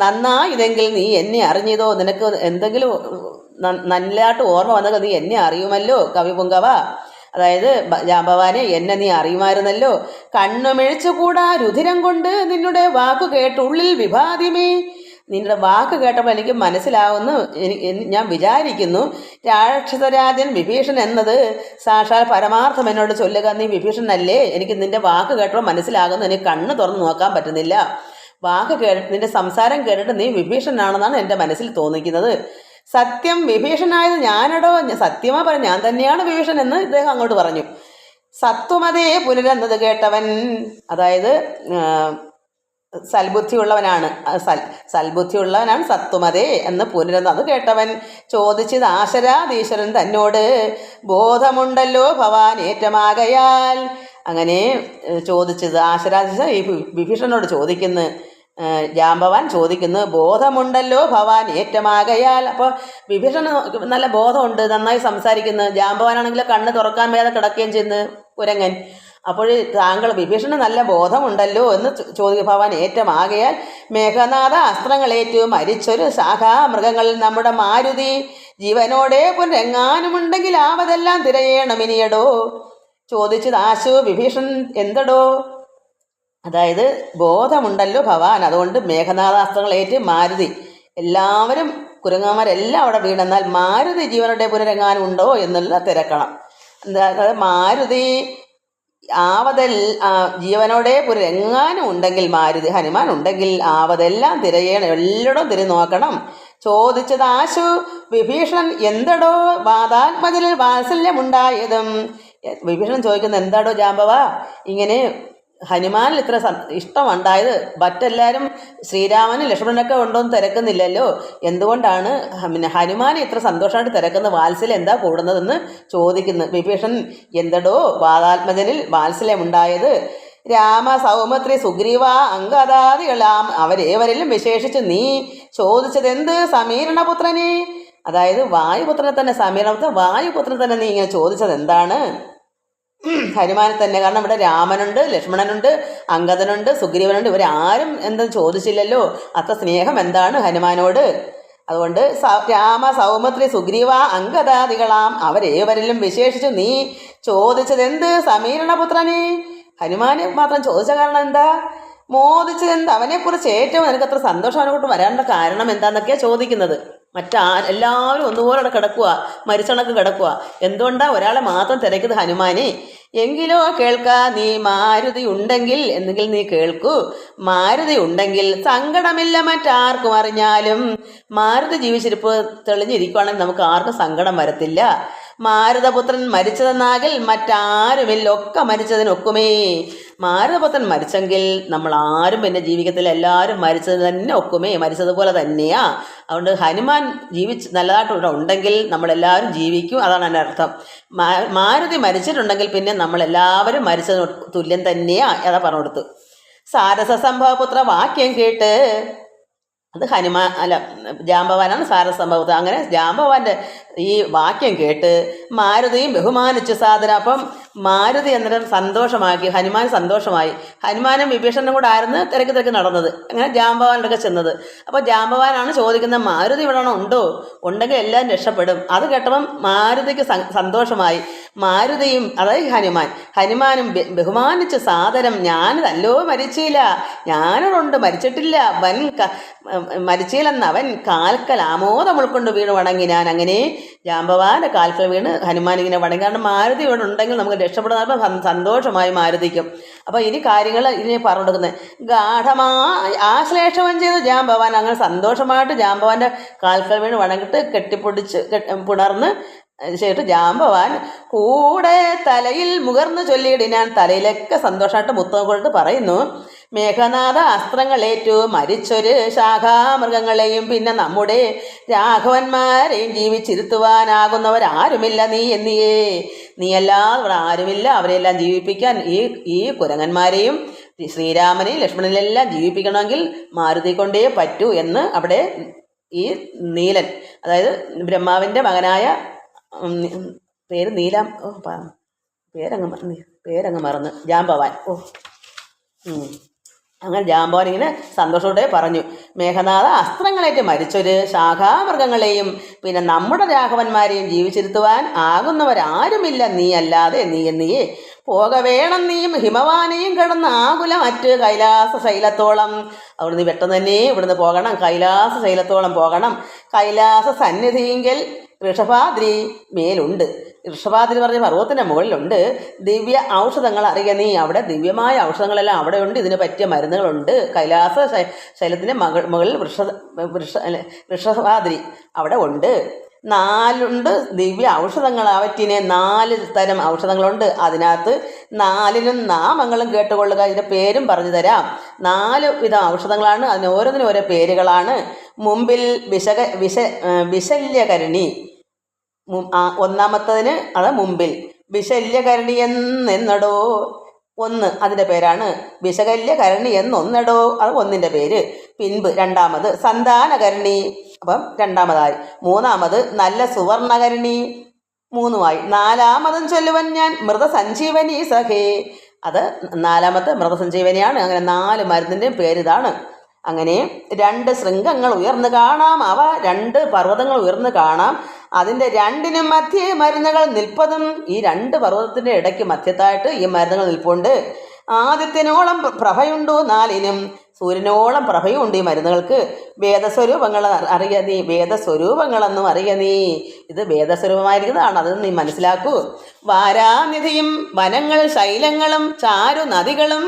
നന്നായതെങ്കിൽ നീ എന്നെ അറിഞ്ഞതോ, നിനക്ക് എന്തെങ്കിലും നല്ലതായിട്ട് ഓർമ്മ വന്നെങ്കിൽ നീ എന്നെ അറിയുമല്ലോ കവിപുങ്കവ. അതായത് ജാമ്പവാനെ, എന്നെ നീ അറിയുമായിരുന്നല്ലോ. കണ്ണുമിഴിച്ചുകൂടാ രുധിരം കൊണ്ട് നിന്നുടെ വാക്കു കേട്ടുള്ളിൽ വിഭാതിമേ, നിന്റെ വാക്ക് കേട്ടപ്പോൾ എനിക്ക് മനസ്സിലാവുന്നു, ഞാൻ വിചാരിക്കുന്നു രാക്ഷസരാജൻ വിഭീഷൺ എന്നത് സാക്ഷാൽ പരമാർത്ഥം എന്നോട് ചൊല്ലുക. നീ വിഭീഷണനല്ലേ? എനിക്ക് നിന്റെ വാക്ക് കേട്ടപ്പോൾ മനസ്സിലാകുന്നു, എനിക്ക് കണ്ണ് തുറന്ന് നോക്കാൻ പറ്റുന്നില്ല. വാക്ക് കേട്ട് നിന്റെ സംസാരം കേട്ടിട്ട് നീ വിഭീഷണനാണെന്നാണ് എൻ്റെ മനസ്സിൽ തോന്നിക്കുന്നത്. സത്യം വിഭീഷണനായത് ഞാനടോ, സത്യമാ പറഞ്ഞു, ഞാൻ തന്നെയാണ് വിഭീഷൺ എന്ന് ഇദ്ദേഹം അങ്ങോട്ട് പറഞ്ഞു. സത്വമതേ പുനരെന്നത് കേട്ടവൻ, അതായത് സൽബുദ്ധിയുള്ളവനാണ്, സൽബുദ്ധിയുള്ളവനാണ് സത്വമതേ എന്ന് പുനരെന്ന് അത് കേട്ടവൻ ചോദിച്ചത് ആശരാധീശ്വരൻ തന്നോട്, ബോധമുണ്ടല്ലോ ഭവാൻ ഏറ്റമാകയാൽ. അങ്ങനെ ചോദിച്ചത് ആശരാധീശ്വരൻ ഈ വിഭീഷണനോട് ചോദിക്കുന്നു, ജാമ്പവാൻ ചോദിക്കുന്നു, ബോധമുണ്ടല്ലോ ഭവാൻ ഏറ്റമാകയാൽ. അപ്പോൾ വിഭീഷണന് നല്ല ബോധമുണ്ട്, നന്നായി സംസാരിക്കുന്നു. ജാമ്പവാനാണെങ്കിൽ കണ്ണ് തുറക്കാൻ വേദ കിടക്കുകയും ചെയ്യുന്നു കുരങ്ങൻ. അപ്പോൾ താങ്കൾ വിഭീഷണന് നല്ല ബോധമുണ്ടല്ലോ എന്ന് ചോദിക്കും. ഭവാൻ ഏറ്റമാകയാൽ മേഘനാഥ അസ്ത്രങ്ങളേറ്റു മരിച്ചൊരു ശാഖാമൃഗങ്ങളിൽ നമ്മുടെ മാരുതി ജീവനോടെ പുനരെങ്ങാനുമുണ്ടെങ്കിൽ ആവതെല്ലാം തിരയേണമിനിയടോ. ചോദിച്ചത് ആശു വിഭീഷണൻ എന്തടോ, അതായത് ബോധമുണ്ടല്ലോ ഭവാൻ, അതുകൊണ്ട് മേഘനാഥാസ്ത്രങ്ങളേറ്റ് മാരുതി എല്ലാവരും കുരങ്ങന്മാരെല്ലാം അവിടെ വീണെന്നാൽ മാരുതി ജീവനോടെ പുനരെങ്ങാനും ഉണ്ടോ എന്നുള്ള തിരക്കണം. അതായത് മാരുതി ജീവനോടെ പുനരെങ്ങാനും ഉണ്ടെങ്കിൽ, മാരുതി ഹനുമാൻ ഉണ്ടെങ്കിൽ ആവതെല്ലാം തിരയണം, എല്ലായിടവും തിരി നോക്കണം. ചോദിച്ചത് ആശു വിഭീഷണൻ എന്തടോ വാതാത്മജനിൽ വാത്സല്യമുണ്ടായതും. വിഭീഷണൻ ചോദിക്കുന്നത്, എന്താടോ ജാമ്പവ ഇങ്ങനെ ഹനുമാനിൽ ഇത്ര ഇഷ്ടമുണ്ടായത്? മറ്റെല്ലാവരും ശ്രീരാമനും ലക്ഷ്മണനൊക്കെ ഉണ്ടോയെന്ന് തിരക്കുന്നില്ലല്ലോ, എന്തുകൊണ്ടാണ് പിന്നെ ഹനുമാനെ ഇത്ര സന്തോഷമായിട്ട് തിരക്കുന്നത്? വാത്സല്യം എന്താ കൂടുന്നതെന്ന് ചോദിക്കുന്നു. വിഭീഷണൻ എന്തടോ വാതാത്മജനിൽ വാത്സല്യമുണ്ടായത്? രാമ സൗമിത്രി സുഗ്രീവ അംഗദാദികളാം അവരേവരിലും വിശേഷിച്ച് നീ ചോദിച്ചതെന്ത് സമീരണപുത്രനെ, അതായത് വായുപുത്രനെ തന്നെ, സമീരണപുത്രൻ വായുപുത്രനെ തന്നെ നീ ഇങ്ങനെ ചോദിച്ചത് എന്താണ്? ഹനുമാനെ തന്നെ. കാരണം ഇവിടെ രാമനുണ്ട്, ലക്ഷ്മണനുണ്ട്, അംഗദനുണ്ട്, സുഗ്രീവനുണ്ട്, ഇവരാരും എന്തെന്ന് ചോദിച്ചില്ലല്ലോ. അത്ര സ്നേഹം എന്താണ് ഹനുമാനോട്? അതുകൊണ്ട് രാമ സൗമിത്രി സുഗ്രീവ അംഗദാദികളാം അവരേവരിലും വിശേഷിച്ചു നീ ചോദിച്ചതെന്ത് സമീരണപുത്രനെ. ഹനുമാനെ മാത്രം ചോദിച്ച കാരണം എന്താ? മോദിച്ചതെന്ത്? അവനെക്കുറിച്ച് ഏറ്റവും നിനക്കത്ര സന്തോഷം അവനെക്കൊണ്ട് വരാനുള്ള കാരണം എന്താണെന്നൊക്കെയാണ് ചോദിക്കുന്നത്. എല്ലാവരും ഒന്നുപോലെ കിടക്കുക, മരിച്ചണക്ക് കിടക്കുക. എന്തുകൊണ്ടാണ് ഒരാളെ മാത്രം തിരക്കുന്നത് ഹനുമാനെ? എങ്കിലോ കേൾക്കാ നീ മാരുതി ഉണ്ടെങ്കിൽ, എന്നെങ്കിൽ നീ കേൾക്കൂ. മാരുതി ഉണ്ടെങ്കിൽ സങ്കടമില്ല മറ്റാർക്കും അറിഞ്ഞാലും. മാരുതി ജീവിച്ചിരിപ്പ് തെളിഞ്ഞിരിക്കുകയാണെങ്കിൽ നമുക്ക് ആർക്കും സങ്കടം വരത്തില്ല. മാരുതപുത്രൻ മരിച്ചതെന്നാകിൽ മറ്റാരുമില്ല, ഒക്കെ മരിച്ചതിനൊക്കുമേ. മാരുതപുത്രൻ മരിച്ചെങ്കിൽ നമ്മൾ ആരും പിന്നെ ജീവിക്കത്തില്ല, എല്ലാവരും മരിച്ചത് തന്നെ ഒക്കുമേ, മരിച്ചതുപോലെ തന്നെയാ. അതുകൊണ്ട് ഹനുമാൻ നല്ലതായിട്ട് ഇവിടെ ഉണ്ടെങ്കിൽ നമ്മളെല്ലാവരും ജീവിക്കും, അതാണ് എൻ്റെ അർത്ഥം. മാരുതി മരിച്ചിട്ടുണ്ടെങ്കിൽ പിന്നെ നമ്മളെല്ലാവരും മരിച്ചതിന് തുല്യം തന്നെയാ ഏതാ പറഞ്ഞു കൊടുത്തു. സാരസസംഭവപുത്ര വാക്യം കേട്ട്, അത് ജാമ്പവാനാണ് സാരസംഭവപുത്ര. അങ്ങനെ ജാമ്പവാന്റെ ഈ വാക്യം കേട്ട് മാരുതിയും ബഹുമാനിച്ചു സാധനം. അപ്പം മാരുതി അന്നേരം സന്തോഷമാക്കി, ഹനുമാൻ സന്തോഷമായി. ഹനുമാനും വിഭീഷണനും കൂടെ ആയിരുന്നു തിരക്ക് നടന്നത്. അങ്ങനെ ജാമ്പവാനൊക്കെ ചെന്നത്. അപ്പോൾ ജാമ്പവാനാണ് ചോദിക്കുന്നത്, മാരുതി ഇവിടെ ഉണ്ടോ? ഉണ്ടെങ്കിൽ എല്ലാം രക്ഷപ്പെടും. അത് കേട്ടപ്പം മാരുതിക്ക് സന്തോഷമായി. മാരുതിയും അതായത് ഹനുമാനും ബഹുമാനിച്ച സാദരം, ഞാനിതല്ലോ മരിച്ചില്ല, ഞാനോടുണ്ട്, മരിച്ചിട്ടില്ല, മരിച്ചില്ലെന്ന് അവൻ കാൽക്കൽ ആമോദം ഉൾക്കൊണ്ട് വീണ് വണങ്ങി. ഞാൻ അങ്ങനെ ജാമ്പവാന്റെ കാൽക്കൽ വീണ് ഹനുമാൻ ഇങ്ങനെ വണങ്ങി. കാരണം മാരുതി ഇവിടെ ഉണ്ടെങ്കിൽ നമുക്ക് രക്ഷപ്പെടുന്നപ്പോൾ സന്തോഷമായി മാരുതിക്കും. അപ്പോൾ ഇനി കാര്യങ്ങൾ ഇനി പറഞ്ഞു കൊടുക്കുന്നത്, ഗാഠമായി ആശ്ലേഷമം ചെയ്ത് ജാമ്പവാൻ അങ്ങനെ സന്തോഷമായിട്ട് ജാമ്പവാന്റെ കാൽക്കൽ വീണ് വണങ്ങിട്ട് കെട്ടിപ്പൊടിച്ച് പുണർന്ന് ശേഷം ജാമ്പവാൻ കൂടെ തലയിൽ മുകർന്ന് ചൊല്ലിയിടിനാൻ. തലയിലൊക്കെ സന്തോഷമായിട്ട് മുത്തം കൊണ്ട് പറയുന്നു, മേഘനാഥ അസ്ത്രങ്ങളേറ്റു മരിച്ചൊരു ശാഖാമൃഗങ്ങളെയും പിന്നെ നമ്മുടെ രാഘവന്മാരെയും ജീവിച്ചിരുത്തുവാനാകുന്നവരാരുമില്ല നീ എന്നിയേ. നീയല്ലാതെ ഇവിടെ ആരുമില്ല, അവരെല്ലാം ജീവിപ്പിക്കാൻ ഈ കുരങ്ങന്മാരെയും ശ്രീരാമനെയും ലക്ഷ്മണനെല്ലാം ജീവിപ്പിക്കണമെങ്കിൽ മാരുതി കൊണ്ടേ പറ്റൂ എന്ന് അവിടെ ഈ നീലൻ, അതായത് ബ്രഹ്മാവിൻ്റെ മകനായ പേര് നീലാം, പേരങ്ങ് മറന്ന്, ജാംബവാൻ. അങ്ങനെ ജാംബവാൻ ഇങ്ങനെ സന്തോഷത്തോടെ പറഞ്ഞു, മേഘനാഥ, അസ്ത്രങ്ങളേറ്റ് മരിച്ചൊരു ശാഖാമൃഗങ്ങളെയും പിന്നെ നമ്മുടെ രാഘവന്മാരെയും ജീവിച്ചിരുത്തുവാൻ ആകുന്നവരാരുമില്ല നീ അല്ലാതെ. നീയെ പോക വേണം, നീയും ഹിമവാനെയും കടന്ന് ആകുല മറ്റ് കൈലാസ ശൈലത്തോളം. അവിടെ നീ പെട്ടെന്ന് തന്നെ ഇവിടുന്ന് പോകണം, കൈലാസ ശൈലത്തോളം പോകണം. കൈലാസ സന്നിധിയെങ്കിൽ ഋഷഭാദ്രി മേലുണ്ട്. ഋഷഭാദ്രി പറഞ്ഞ പർവ്വതത്തിൻ്റെ മുകളിലുണ്ട്. ദിവ്യ ഔഷധങ്ങൾ അറിയ നീ. അവിടെ ദിവ്യമായ ഔഷധങ്ങളെല്ലാം അവിടെ ഉണ്ട്, ഇതിന് പറ്റിയ മരുന്നുകളുണ്ട്. കൈലാസ ശൈലത്തിൻ്റെ മുകളിൽ ഋഷഭാദ്രി അവിടെ ഉണ്ട്. 4 ദിവ്യ ഔഷധങ്ങൾ. അവറ്റിന് 4 തരം ഔഷധങ്ങളുണ്ട്. അതിനകത്ത് 4നും നാമങ്ങളും കേട്ടുകൊള്ളുക. ഇതിൻ്റെ പേരും പറഞ്ഞു തരാം. 4 വിധ ഔഷധങ്ങളാണ്. അതിന് ഓരോന്നിനും ഓരോ പേരുകളാണ്. മുമ്പിൽ വിശല്യകരണി. ഒന്നാമത്തതിന് അത് മുമ്പിൽ വിശല്യകരണി എന്നടോ 1, അതിൻ്റെ പേരാണ്. വിശകല്യകരണി എന്നൊന്നടോ, അത് 1ൻ്റെ പേര്. പിൻപ് രണ്ടാമത് സന്താനകരണി, അപ്പം രണ്ടാമതായി. മൂന്നാമത് നല്ല സുവർണകരണി, 3മായി. നാലാമതും ചൊല്ലുവൻ ഞാൻ മൃതസഞ്ജീവനി സഖേ, അത് 4മത്തെ മൃതസഞ്ജീവനിയാണ്. അങ്ങനെ 4 മരുന്നിൻ്റെയും പേരിതാണ്. അങ്ങനെ 2 ശൃംഗങ്ങൾ ഉയർന്നു കാണാം, അവ 2 പർവ്വതങ്ങൾ ഉയർന്നു കാണാം. അതിൻ്റെ 2നും മധ്യേ മരുന്നുകൾ നിൽപ്പതും. ഈ 2 പർവ്വതത്തിൻ്റെ ഇടയ്ക്ക് മധ്യത്തായിട്ട് ഈ മരുന്നുകൾ നിൽപ്പുണ്ട്. ആദിത്യനോളം പ്രഭയുണ്ടോ 4നും, സൂര്യനോളം പ്രഭയുണ്ട് ഈ മരുന്നുകൾക്ക്. വേദസ്വരൂപങ്ങൾ അറിയ നീ, വേദസ്വരൂപങ്ങളെന്നും അറിയ നീ. ഇത് വേദസ്വരൂപമായിരിക്കുന്നതാണ്, അത് നീ മനസ്സിലാക്കൂ. വാരാനിധിയും വനങ്ങൾ ശൈലങ്ങളും ചാരു നദികളും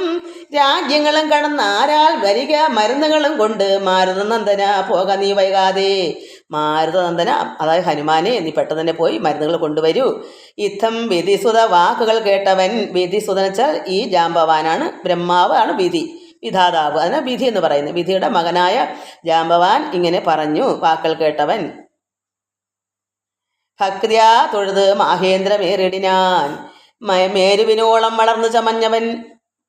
രാജ്യങ്ങളും കടന്നാരാൽ വരിക മരുന്നുകളും കൊണ്ട്. മാരുതനന്ദന പോക നീ വൈകാതെ. മാരുതനന്ദന, അതായത് ഹനുമാനെ, നീ പെട്ടെന്ന് തന്നെ പോയി മരുന്നുകൾ കൊണ്ടുവരൂ. ഇത്തം വിധിസുത വാക്കുകൾ കേട്ടവൻ. വിധിസുതൻ വെച്ചാൽ ഈ ജാംബവാനാണ്, ബ്രഹ്മാവ് ആണ് വിധാതാവ്, അതിനെ വിധി എന്ന് പറയുന്നത്. വിധിയുടെ മകനായ ജാംബവാൻ ഇങ്ങനെ പറഞ്ഞു, വാക്കുകൾ കേട്ടവൻ. ഭക്തിയാ തൊഴുത് മാഹേന്ദ്രമേറിടിനാൻ. മേരുവിനോളം വളർന്നു ചമഞ്ഞവൻ.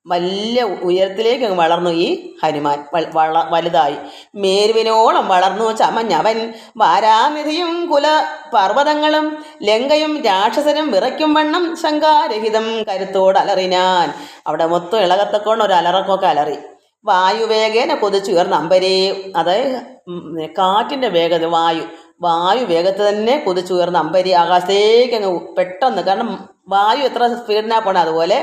വലിയ ഉയരത്തിലേക്ക് അങ്ങ് വളർന്നു ഈ ഹനുമാൻ, വലുതായി. മേരുവിനോളം വളർന്നു ചമഞ്ഞവൻ. വാരാനിധിയും പർവ്വതങ്ങളും ലങ്കയും രാക്ഷസരും വിറയ്ക്കും വണ്ണം ശങ്കാരഹിതം കരുത്തോട് അലറിനാൻ. അവിടെ മൊത്തം ഇളകത്തക്കോണം ഒരു അലറക്കൊക്കെ അലറി. വായുവേഗേന കൊതിച്ചുയർന്ന അമ്പരേ, അതായത് കാറ്റിൻ്റെ വേഗത, വായു വേഗത്തിൽ തന്നെ കുതിച്ചുയർന്ന അമ്പരി ആകാശത്തേക്ക് അങ്ങ് പെട്ടെന്ന്, കാരണം വായു എത്ര സ്പീഡിനാ പോണേ അതുപോലെ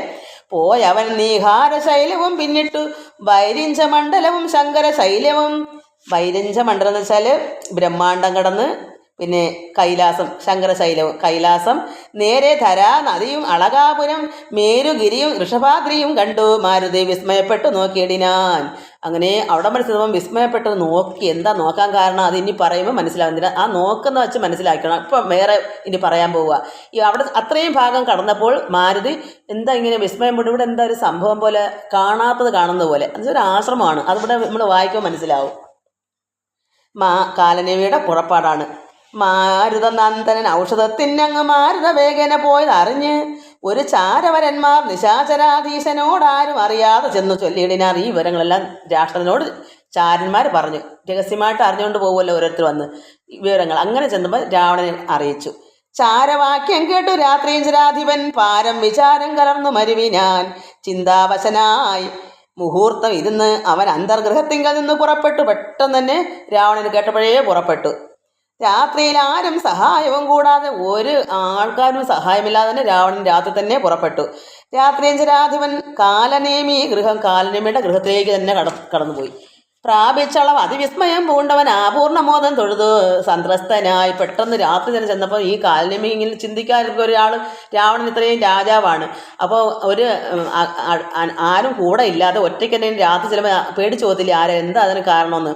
പോയവൻ. നീഹാരശൈലവും പിന്നിട്ടു വൈരിഞ്ചമണ്ഡലവും ശങ്കരശൈലവും. വൈരിഞ്ചമണ്ഡലം എന്ന് വെച്ചാൽ ബ്രഹ്മാണ്ടം കടന്ന് പിന്നെ കൈലാസം, ശങ്കരശൈലവും. കൈലാസം നേരെ ധരാ നദിയും അളകാപുരം മേരുഗിരിയും ഋഷഭാദ്രിയും കണ്ടു. മാരുതി വിസ്മയപ്പെട്ടു നോക്കിയിടിനാൻ. അങ്ങനെ അവിടെ മനസ്സിലാവും വിസ്മയപ്പെട്ടു നോക്കി. എന്താ നോക്കാൻ കാരണം അത് ഇനി പറയുമ്പോൾ മനസ്സിലാവുന്നില്ല. ആ നോക്കുന്ന വെച്ച് മനസ്സിലാക്കണം. ഇപ്പം വേറെ ഇനി പറയാൻ പോവുക. ഈ അവിടെ അത്രയും ഭാഗം കടന്നപ്പോൾ മാരുതി എന്താ ഇങ്ങനെ വിസ്മയപ്പെട്ടു, ഇവിടെ എന്താ ഒരു സംഭവം പോലെ, കാണാത്തത് കാണുന്നത് പോലെ. അതൊരു ആശ്രമമാണ്, അതിവിടെ നമ്മൾ വായിക്കുമ്പോൾ മനസ്സിലാവും. കാലനേമിയുടെ പുറപ്പാടാണ്. മാരുതനന്ദനൻ ഔഷധത്തിനങ്ങ് മാരുത വേഗന പോയതറിഞ്ഞ് ഒരു ചാരവരന്മാർ നിശാചരാധീശനോടാരും അറിയാതെ ചെന്നു ചൊല്ലിയിടിനാർ. ഈ വിവരങ്ങളെല്ലാം രാഷ്ട്രനോട് ചാരന്മാർ പറഞ്ഞു. രഹസ്യമായിട്ട് അറിഞ്ഞുകൊണ്ട് പോകുമല്ലോ ഓരോരുത്തർ വന്ന് വിവരങ്ങൾ. അങ്ങനെ ചെന്നപ്പോൾ രാവണനെ അറിയിച്ചു. ചാരവാക്യം കേട്ടു രാത്രീഞ്ചരാധിപൻ പാരം വിചാരം കലർന്നു മരുവിനാൻ. ചിന്താവശനായി മുഹൂർത്തം ഇരുന്ന് അവൻ അന്തർഗൃഹത്തിങ്കൽ നിന്ന് പുറപ്പെട്ടു. പെട്ടെന്ന് തന്നെ രാവണന് കേട്ടപ്പോഴേ പുറപ്പെട്ടു. രാത്രിയിൽ ആരും സഹായവും കൂടാതെ, ഒരു ആൾക്കാരും സഹായമില്ലാതെ തന്നെ രാവണൻ രാത്രി തന്നെ പുറപ്പെട്ടു. രാത്രിയഞ്ചരാധിപൻ കാലനേമിയുടെ ഗൃഹത്തിലേക്ക് തന്നെ കടന്നുപോയി. പ്രാപിച്ചളവ് അതിവിസ്മയം പൂണ്ടവൻ ആപൂർണമോദം തൊഴുതു സന്ത്രസ്തനായി. പെട്ടെന്ന് രാത്രി തന്നെ ചെന്നപ്പോൾ ഈ കാലനേമി ഇങ്ങനെ ചിന്തിക്കാതിരിക്കും ഒരാൾ, രാവണൻ ഇത്രയും രാജാവാണ്. അപ്പോൾ ആരും കൂടെ ഇല്ലാതെ ഒറ്റയ്ക്ക് തന്നെ രാത്രി ചിലപ്പോൾ പേടിച്ചു പോകത്തില്ല ആരെ, എന്താ അതിന് കാരണമെന്ന്.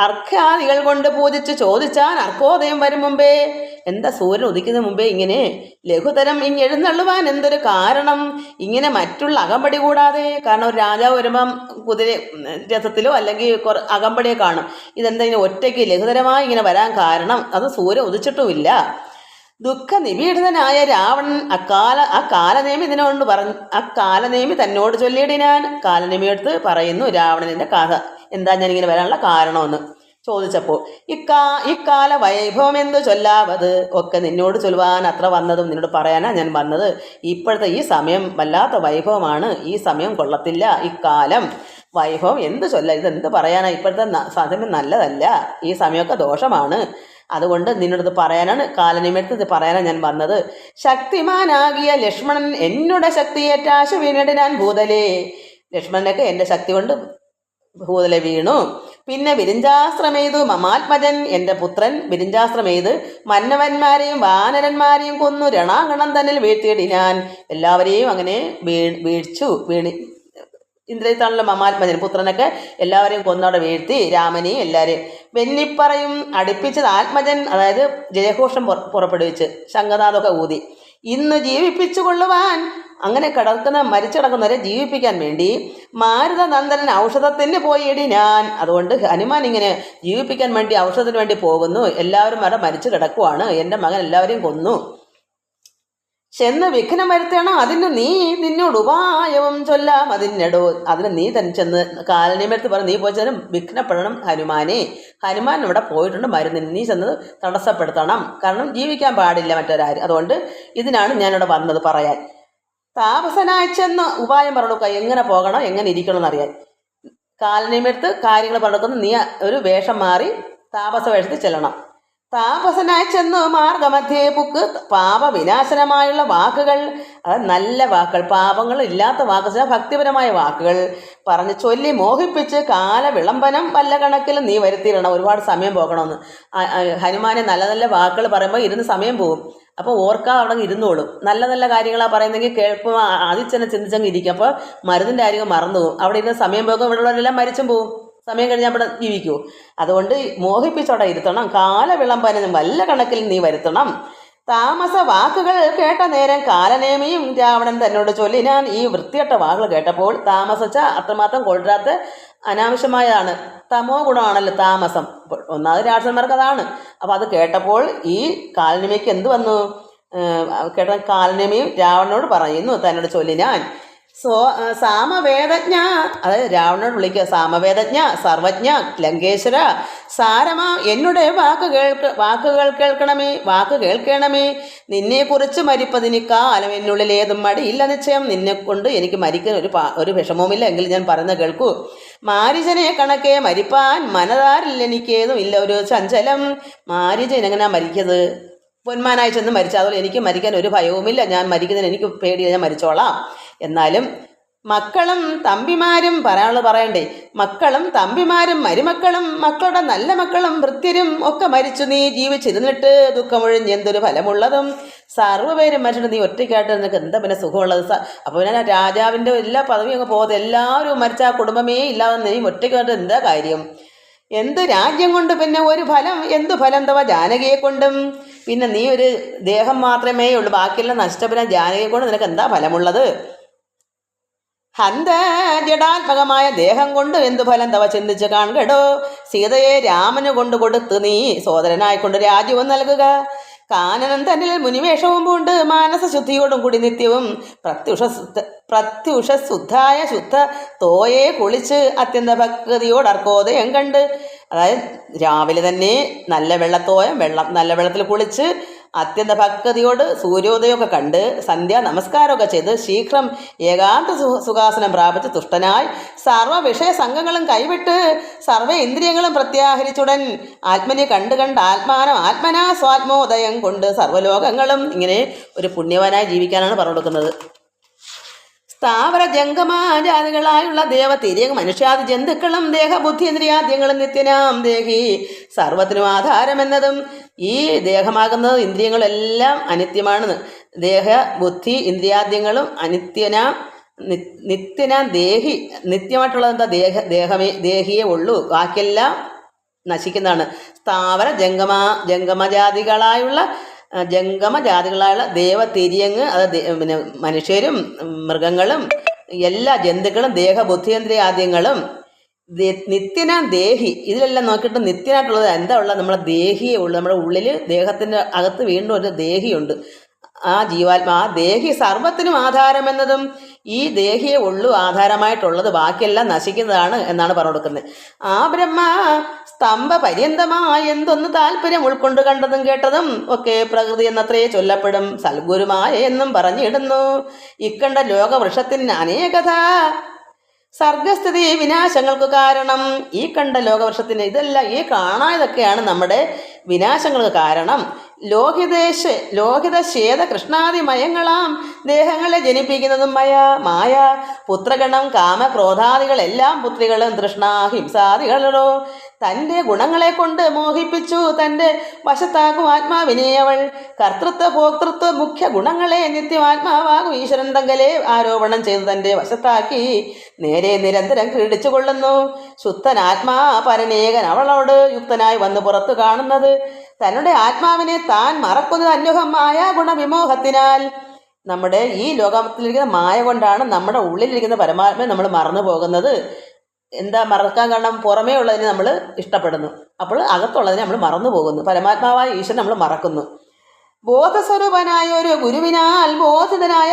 അർഘ്യാദികൾ കൊണ്ട് പൂജിച്ച് ചോദിച്ചാൽ അർക്കോദയം വരും മുമ്പേ, എന്താ സൂര്യൻ ഉദിക്കുന്ന മുമ്പേ ഇങ്ങനെ ലഘുതരം എഴുന്നള്ളുവാൻ എന്തൊരു കാരണം, ഇങ്ങനെ മറ്റുള്ള അകമ്പടി കൂടാതെ. കാരണം ഒരു രാജാവ് വരുമ്പം കുതിര രഥത്തിലോ അല്ലെങ്കിൽ അകമ്പടിയെ കാണും. ഇതെന്താ ഇങ്ങനെ ഒറ്റയ്ക്ക് ലഘുതരമായി ഇങ്ങനെ വരാൻ കാരണം, അത് സൂര്യൻ ഉദിച്ചിട്ടുമില്ല. ദുഃഖ നിപീഡിതനായ രാവണൻ കാലനേമി തന്നോട് ചൊല്ലിയിടിനാൻ. കാലനേമിയെടുത്ത് പറയുന്നു രാവണന്റെ കഥ, എന്താ ഞാനിങ്ങനെ വരാനുള്ള കാരണമെന്ന്. ചോദിച്ചപ്പോൾ ഇക്കാല വൈഭവം എന്തു ചൊല്ലാവത് ഒക്കെ നിന്നോട് ചൊല്ലുവാൻ അത്ര വന്നതും നിന്നോട് പറയാനാ ഞാൻ വന്നത്. ഇപ്പോഴത്തെ ഈ സമയം വല്ലാത്ത വൈഭവമാണ്, ഈ സമയം കൊള്ളത്തില്ല. ഇക്കാലം വൈഭവം എന്ത് ചൊല്ല, ഇതെന്ത് പറയാനാ, ഇപ്പോഴത്തെ സമയം നല്ലതല്ല, ഈ സമയമൊക്കെ ദോഷമാണ്. അതുകൊണ്ട് നിന്നോടത് പറയാനാണ്, കാലനിമിത്തം ഇത് പറയാനാണ് ഞാൻ വന്നത്. ശക്തിമാനാകിയ ലക്ഷ്മണൻ എന്നോട് ശക്തിയേറ്റാശു വീണിടാൻ ഭൂതലേ. ലക്ഷ്മണനൊക്കെ എൻ്റെ ശക്തി കൊണ്ട് ഭൂതലെ വീണു. പിന്നെ വിരിഞ്ചാസ്ത്രമെയ്തു മമാത്മജൻ, എൻ്റെ പുത്രൻ വിരിഞ്ചാസ്ത്രമെയ്ത് മന്നവന്മാരെയും വാനരന്മാരെയും കൊന്നു രണാങ്കണം തന്നിൽ വീഴ്ത്തിയിടിനാൻ. എല്ലാവരെയും അങ്ങനെ വീണി ഇന്ദ്രജിത്താണല്ലോ മമാത്മജൻ, പുത്രനൊക്കെ എല്ലാവരെയും കൊന്നവിടെ വീഴ്ത്തി. രാമനെയും എല്ലാവരെയും വെന്നിപ്പറയും അടുപ്പിച്ചത് ആത്മജൻ, അതായത് ജയഘോഷം പുറപ്പെടുവിച്ച് ശംഖനാഥമൊക്കെ ഊതി. ഇന്ന് ജീവിപ്പിച്ചു കൊള്ളുവാൻ, അങ്ങനെ മരിച്ചു കിടക്കുന്നവരെ ജീവിപ്പിക്കാൻ വേണ്ടി മാരുതനന്ദനൻ ഔഷധത്തിന് പോയിടി ഞാൻ. അതുകൊണ്ട് ഹനുമാൻ ഇങ്ങനെ ജീവിപ്പിക്കാൻ വേണ്ടി ഔഷധത്തിന് വേണ്ടി പോകുന്നു. എല്ലാവരും അവിടെ മരിച്ചു കിടക്കുവാണ്, എൻ്റെ മകൻ എല്ലാവരെയും കൊന്നു. ചെന്ന് വിഘ്നം വരുത്തണം, അതിന് നീ നിന്നോട് ഉപായവും ചൊല്ലാം. അതിന് നീ തന്നെ ചെന്ന് കാലനിമരത്ത് പറഞ്ഞ് നീ പോയി ചെന്ന് വിഘ്നപ്പെടണം ഹനുമാനെ. ഹനുമാൻ ഇവിടെ പോയിട്ടുണ്ട് മരുന്നിന്, നീ ചെന്നത് തടസ്സപ്പെടുത്തണം. കാരണം ജീവിക്കാൻ പാടില്ല മറ്റൊരാര്. അതുകൊണ്ട് ഇതിനാണ് ഞാനിവിടെ വന്നത് പറയാൻ. താപസനായി ചെന്ന് ഉപായം പറഞ്ഞു, എങ്ങനെ പോകണം എങ്ങനെ ഇരിക്കണം എന്നറിയാൻ. കാലനിമരത്ത് കാര്യങ്ങൾ പറഞ്ഞെടുക്കുന്ന നീ ഒരു വേഷം മാറി താപസ വേഷത്തിൽ ചെല്ലണം. താപസനായി ചെന്ന് മാർഗമധ്യേ പുക്ക് പാപവിനാശനമായുള്ള വാക്കുകൾ, അത് നല്ല വാക്കുകൾ, പാപങ്ങൾ ഇല്ലാത്ത വാക്കുകൾ, ഭക്തിപരമായ വാക്കുകൾ പറഞ്ഞ് ചൊല്ലി മോഹിപ്പിച്ച് കാലവിളംബനം വല്ല കണക്കിലും നീ വരുത്തിയിടണം. ഒരുപാട് സമയം പോകണമെന്ന്. ഹനുമാനെ നല്ല നല്ല വാക്കുകൾ പറയുമ്പോൾ ഇരുന്ന് സമയം പോകും. അപ്പോൾ ഓർക്കാൻ അവിടെ ഇരുന്നോളും. നല്ല നല്ല കാര്യങ്ങളാണ് പറയുന്നെങ്കിൽ കേൾക്കുമ്പോൾ ആദ്യം തന്നെ ചിന്തിച്ചങ്ങ് ഇരിക്കും. അപ്പോൾ മരുന്നിൻ്റെ കാര്യങ്ങൾ മറന്നു പോകും. അവിടെ ഇരുന്ന് സമയം പോകും, ഇവിടെ ഉള്ളവരെല്ലാം മരിച്ചും പോകും. സമയം കഴിഞ്ഞാൽ അവിടെ ജീവിക്കൂ. അതുകൊണ്ട് മോഹിപ്പിച്ചോടെ ഇരുത്തണം. കാലവിളംബനം വല്ല കണക്കിൽ നീ വരുത്തണം. താമസ വാക്കുകൾ കേട്ട നേരം കാലനേമിയും രാവണൻ തന്നോട് ചൊല്ലിനാൻ. ഈ വൃത്തികെട്ട വാക്കുകൾ കേട്ടപ്പോൾ, താമസിച്ച അത്രമാത്രം കൊള്ളാത്ത അനാവശ്യമായതാണ്, തമോ ഗുണമാണല്ലോ താമസം. ഒന്നാമത് രാക്ഷസന്മാർക്ക് അതാണ്. അപ്പോൾ അത് കേട്ടപ്പോൾ ഈ കാലനേമിക്ക് എന്ത് വന്നു? കേട്ട കാലനേമിയും രാവണനോട് പറയുന്നു, തന്നോട് ചൊല്ലിനാൻ. സാമവേദജ്ഞ, അതായത് രാവണനോട് വിളിക്കുക, സാമവേദജ്ഞ, സർവജ്ഞ, ലങ്കേശ്വര, സാരമാ എന്നോട് വാക്കുകൾ കേൾക്കണമേ. നിന്നെക്കുറിച്ച് മരിപ്പതിന് കാലം എന്നുള്ളിൽ ഏതും മടിയില്ല നിശ്ചയം. നിന്നെ കൊണ്ട് എനിക്ക് മരിക്കാൻ ഒരു വിഷമവുമില്ല, എങ്കിൽ ഞാൻ പറയുന്നത് കേൾക്കൂ. മാരിജനെ കണക്കെ മരിപ്പാൻ മനതാരിൽ എനിക്കേതും ഇല്ല ഒരു ചഞ്ചലം. മാരിജൻ എങ്ങനെയാ മരിക്കുന്നത്? പൊന്മാനായി ചെന്ന് മരിച്ച, അതുപോലെ എനിക്ക് മരിക്കാൻ ഒരു ഭയവുമില്ല. ഞാൻ മരിക്കുന്നതിന് എനിക്ക് പേടിയില്ല, ഞാൻ മരിച്ചോളാം. എന്നാലും മക്കളും തമ്പിമാരും പറയണ്ടേ, മക്കളും തമ്പിമാരും മരുമക്കളും മക്കളുടെ നല്ല മക്കളും വൃത്യരും ഒക്കെ മരിച്ചു. നീ ജീവിച്ചിരുന്നിട്ട് ദുഃഖമൊഴിഞ്ഞ് എന്തൊരു ഫലമുള്ളതും. സർവ്വപേരും മരിച്ചിട്ട് നീ ഒറ്റയ്ക്കായിട്ട് നിനക്ക് എന്താ പിന്നെ സുഖമുള്ളത്? അപ്പോൾ പിന്നെ രാജാവിൻ്റെ എല്ലാ പദവിയും അങ്ങ് പോകത്ത്, എല്ലാവരും മരിച്ച ആ കുടുംബമേ ഇല്ലാതെ നീ ഒറ്റയ്ക്കായിട്ട് എന്താ കാര്യം? എന്ത് രാജ്യം കൊണ്ട് പിന്നെ ഒരു ഫലം, എന്തു ഫലം തവ ജാനകിയെ കൊണ്ടും? പിന്നെ നീ ഒരു ദേഹം മാത്രമേ ഉള്ളൂ, ബാക്കിയെല്ലാം നഷ്ടപ്പെടാൻ ജാനകിയെ കൊണ്ട് നിനക്ക് എന്താ ഫലമുള്ളത്? ഹന്ത ജഡാത്മകമായ ദേഹം കൊണ്ട് എന്തു ഫലം തവ ചിന്തിച്ച് കാണുകടോ. സീതയെ രാമന് കൊണ്ട് കൊടുത്ത് നീ സോദരനായിക്കൊണ്ട് രാജ്യവും നൽകുക. കാനനം തന്നിൽ മുനിവേഷവും പൂണ്ട് മാനസശുദ്ധിയോടും കൂടി നിത്യവും പ്രത്യുഷശുദ്ധായ ശുദ്ധ തോയെ കുളിച്ച് അത്യന്ത ഭക്തിയോടർക്കോദയം കണ്ട്, അതായത് രാവിലെ തന്നെ നല്ല നല്ല വെള്ളത്തിൽ കുളിച്ച് അത്യന്ത ഭക്തിയോട് സൂര്യോദയമൊക്കെ കണ്ട് സന്ധ്യാ നമസ്കാരമൊക്കെ ചെയ്ത് ശീഘ്രം ഏകാന്ത സുഖാസനം പ്രാപിച്ച് തുഷ്ടനായി സർവ്വവിഷയ സംഘങ്ങളും കൈവിട്ട് സർവ്വ ഇന്ദ്രിയങ്ങളും പ്രത്യാഹരിച്ചുടൻ ആത്മനെ കണ്ട് ആത്മനാ സ്വാത്മോദയം കൊണ്ട് സർവ്വലോകങ്ങളും ഇങ്ങനെ ഒരു പുണ്യവാനായി ജീവിക്കാനാണ് പറഞ്ഞു കൊടുക്കുന്നത്. സ്ഥാവര ജംഗമാജാതികളായുള്ള ദേവതിര്യങ് മനുഷ്യാദി ജന്തുക്കളും ദേഹബുദ്ധി ഇന്ദ്രിയാദ്യങ്ങളും നിത്യനാം ദേഹി സർവത്തിനും ആധാരമെന്നതും. ഈ ദേഹമാകുന്നത് ഇന്ദ്രിയങ്ങളെല്ലാം അനിത്യമാണ്. ദേഹ ബുദ്ധി ഇന്ദ്രിയാദ്യങ്ങളും നിത്യനാം ദേഹി, നിത്യമായിട്ടുള്ളത് എന്താ? ദേഹിയേ ഉള്ളൂ, ബാക്കിയെല്ലാം നശിക്കുന്നതാണ്. സ്ഥാവര ജംഗമജാതികളായുള്ള ദേവതിര്യങ്, അത് പിന്നെ മനുഷ്യരും മൃഗങ്ങളും എല്ലാ ജന്തുക്കളും ദേഹബുദ്ധിയേന്ദ്രിയാദ്യങ്ങളും നിത്യനാം ദേഹി. ഇതിലെല്ലാം നോക്കിയിട്ട് നിത്യനായിട്ടുള്ളത് എന്താ ഉള്ളത്? നമ്മളെ ദേഹിയേ ഉള്ളൂ. നമ്മുടെ ഉള്ളിൽ ദേഹത്തിൻ്റെ അകത്ത് വീണ്ടും ഒരു ദേഹിയുണ്ട്, ആ ജീവാത്മാ. ആ ദേഹി സർവത്തിനും ആധാരമെന്നതും, ഈ ദേഹിയെ ഉള്ളൂ ആധാരമായിട്ടുള്ളത്, ബാക്കിയെല്ലാം നശിക്കുന്നതാണ് എന്നാണ് പറഞ്ഞു കൊടുക്കുന്നത്. ആ ബ്രഹ്മ സ്തംഭ പര്യന്തമായി എന്തൊന്ന് താല്പര്യം ഉൾക്കൊണ്ട് കണ്ടതും കേട്ടതും ഒക്കെ പ്രകൃതി എന്നത്രേ ചൊല്ലപ്പെടും. സൽഗുരുമായ എന്നും പറഞ്ഞിടുന്നു. ഇക്കണ്ട ലോകവൃക്ഷത്തിന് അനേകഥ സർഗസ്ഥിതി വിനാശങ്ങൾക്ക് കാരണം. ഈ കണ്ട ലോകവൃക്ഷത്തിന് ഇതെല്ലാം ഈ കാണാതൊക്കെയാണ് നമ്മുടെ വിനാശങ്ങൾക്ക് കാരണം. ലോഹിത ശ്വേത കൃഷ്ണാദിമയങ്ങളാം ദേഹങ്ങളെ ജനിപ്പിക്കുന്നതും മായ. പുത്രഗണം കാമക്രോധാദികളെല്ലാം പുത്രികളും തൃഷ്ണ ഹിംസാദികളോ. തൻ്റെ ഗുണങ്ങളെ കൊണ്ട് മോഹിപ്പിച്ചു തൻ്റെ വശത്താക്കും ആത്മാവിനെ അവൾ. കർത്തൃത്വ ഭോക്തൃത്വ മുഖ്യ ഗുണങ്ങളെ നിത്യം ആത്മാവാകും ഈശ്വരൻ തങ്കലെ ആരോപണം ചെയ്ത് തൻ്റെ വശത്താക്കി നേരെ നിരന്തരം ക്രീഡിച്ചു കൊള്ളുന്നു. ശുദ്ധനാത്മാ പരനേകൻ അവളോട് യുക്തനായി വന്ന് പുറത്തു കാണുന്നത്. തന്നുടെ ആത്മാവിനെ താൻ മറക്കുന്നത് അന്വഹം മായ ഗുണവിമോഹത്തിനാൽ. നമ്മുടെ ഈ ലോകത്തിലിരിക്കുന്ന മായ കൊണ്ടാണ് നമ്മുടെ ഉള്ളിലിരിക്കുന്ന പരമാത്മയെ നമ്മൾ മറന്നു പോകുന്നത്. എന്താ മറക്കാൻ കാരണം? പുറമേ ഉള്ളതിനെ നമ്മൾ ഇഷ്ടപ്പെടുന്നു, അപ്പോൾ അകത്തുള്ളതിനെ നമ്മൾ മറന്നു പോകുന്നു. പരമാത്മാവായ ഈശ്വരൻ നമ്മൾ മറക്കുന്നു. ബോധസ്വരൂപനായ ഒരു ഗുരുവിനാൽ ബോധിതനായ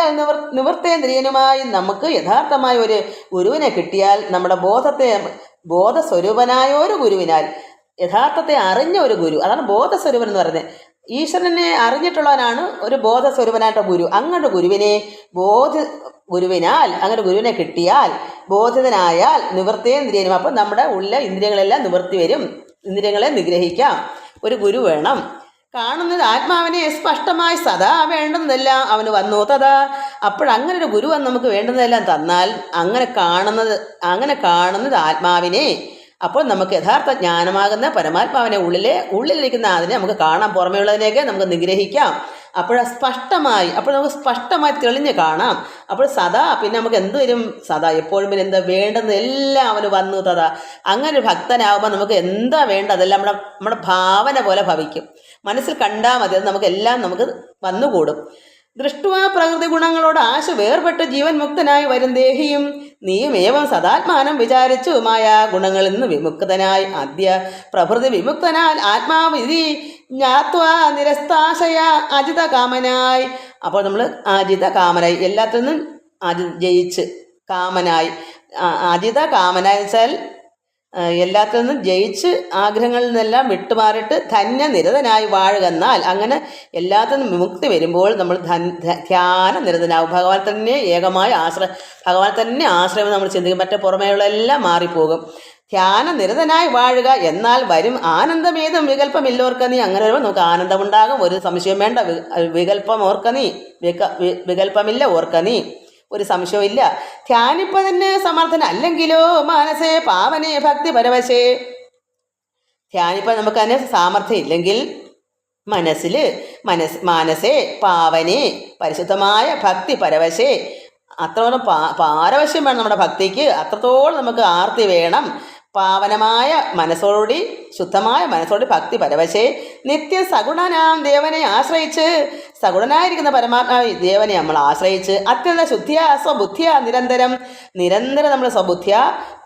നിവൃത്തേന്ദ്രിയനുമായി നമുക്ക് യഥാർത്ഥമായ ഒരു ഗുരുവിനെ കിട്ടിയാൽ നമ്മുടെ ബോധസ്വരൂപനായ ഒരു ഗുരുവിനാൽ യഥാർത്ഥത്തെ അറിഞ്ഞ ഒരു ഗുരു, അതാണ് ബോധസ്വരൂപൻ എന്ന് പറയുന്നത്. ഈശ്വരനെ അറിഞ്ഞിട്ടുള്ളവനാണ് ഒരു ബോധസ്വരൂപനായിട്ട് ഗുരു. അങ്ങനെ ഗുരുവിനാൽ അങ്ങനെ ഗുരുവിനെ കിട്ടിയാൽ ബോധിതനായാൽ നിവൃത്തേന്ദ്രിയനും. അപ്പം നമ്മുടെ ഉള്ളിലെ ഇന്ദ്രിയങ്ങളെല്ലാം നിവൃത്തി വരും. ഇന്ദ്രിയങ്ങളെ നിഗ്രഹിക്കാം. ഒരു ഗുരു വേണം. കാണുന്നത് ആത്മാവിനെ സ്പഷ്ടമായി സദാ വേണ്ടുന്നതെല്ലാം അവന് വന്നു തഥാ. അപ്പോഴങ്ങനെ ഒരു ഗുരു വന്ന് നമുക്ക് വേണ്ടുന്നതെല്ലാം തന്നാൽ അങ്ങനെ കാണുന്നത് ആത്മാവിനെ. അപ്പോൾ നമുക്ക് യഥാർത്ഥ ജ്ഞാനമാകുന്ന പരമാത്മാവിനെ ഉള്ളിലിരിക്കുന്ന അതിനെ നമുക്ക് കാണാം. പുറമെയുള്ളതിനെയൊക്കെ നമുക്ക് നിഗ്രഹിക്കാം. അപ്പോൾ നമുക്ക് സ്പഷ്ടമായി തെളിഞ്ഞ് കാണാം. അപ്പോൾ സദാ പിന്നെ നമുക്ക് എന്ത് വരും? സദാ എപ്പോഴും പിന്നെ എന്താ വേണ്ടുന്നതെല്ലാം അവന് വന്നു തഥാ. അങ്ങനെ ഒരു ഭക്തനാകുമ്പോൾ നമുക്ക് എന്താ വേണ്ടത് അതെല്ലാം നമ്മുടെ ഭാവന പോലെ ഭവിക്കും. മനസ്സിൽ കണ്ടാൽ മതി, അത് നമുക്ക് വന്നുകൂടും. ദൃഷ്ടുവാ പ്രകൃതി ഗുണങ്ങളോട് ആശ വേർപെട്ട് ജീവൻ മുക്തനായി വരും ദേഹിയും നീയും ഏവം സദാത്മാനം വിചാരിച്ചു മായ ഗുണങ്ങളിൽ നിന്ന് വിമുക്തനായി ആദ്യ പ്രഭൃതി വിമുക്തനാൽ ആത്മാവിധി ജ്ഞാത്വ നിരസ്താശയ അജിത കാമനായി. അപ്പോൾ നമ്മൾ അജിത കാമനായി എല്ലാത്തിൽ നിന്നും ജയിച്ച് കാമനായി. അജിത കാമനായി വെച്ചാൽ എല്ലാത്തിൽ നിന്നും ജയിച്ച് ആഗ്രഹങ്ങളിൽ നിന്നെല്ലാം വിട്ടുമാറിയിട്ട് ധന്യനിരതനായി വാഴുകെന്നാൽ അങ്ങനെ എല്ലാത്തിൽ നിന്നും വിമുക്തി വരുമ്പോൾ നമ്മൾ ധ്യാന നിരതനാവും. ഭഗവാൻ തന്നെ ആശ്രയം നമ്മൾ ചിന്തിക്കും. മറ്റേ പുറമേയുള്ള എല്ലാം മാറിപ്പോകും. ധ്യാന നിരതനായി വാഴുക എന്നാൽ വരും ആനന്ദമേതും വികല്പമില്ലോർക്ക നീ. അങ്ങനെ വരുമ്പോൾ നമുക്ക് ആനന്ദമുണ്ടാകും. ഒരു സംശയം വേണ്ട. വികല്പമില്ല ഓർക്ക നീ, ഒരു സംശയമില്ല. ധ്യാനിപ്പതിന് സമർത്ഥന അല്ലെങ്കിലോ മാനസേ പാവനെ ഭക്തി പരവശേ. ധ്യാനിപ്പം നമുക്ക് അതിന് സാമർഥ്യം ഇല്ലെങ്കിൽ മാനസേ പാവനെ പരിശുദ്ധമായ ഭക്തി പരവശേ. അത്രത്തോളം പാരവശ്യം വേണം നമ്മുടെ ഭക്തിക്ക്. അത്രത്തോളം നമുക്ക് ആർത്തി വേണം. പാവനമായ മനസ്സോടുകൂടി ശുദ്ധമായ മനസ്സോടി ഭക്തി പരവശേ നിത്യ സഗുണനാം ദേവനെ ആശ്രയിച്ച്, സഗുണനായിരിക്കുന്ന പരമാത്മാവ് ദേവനെ നമ്മൾ ആശ്രയിച്ച് അത്യന്ത സ്വബുദ്ധിയ നിരന്തരം നമ്മൾ സ്വബുദ്ധിയ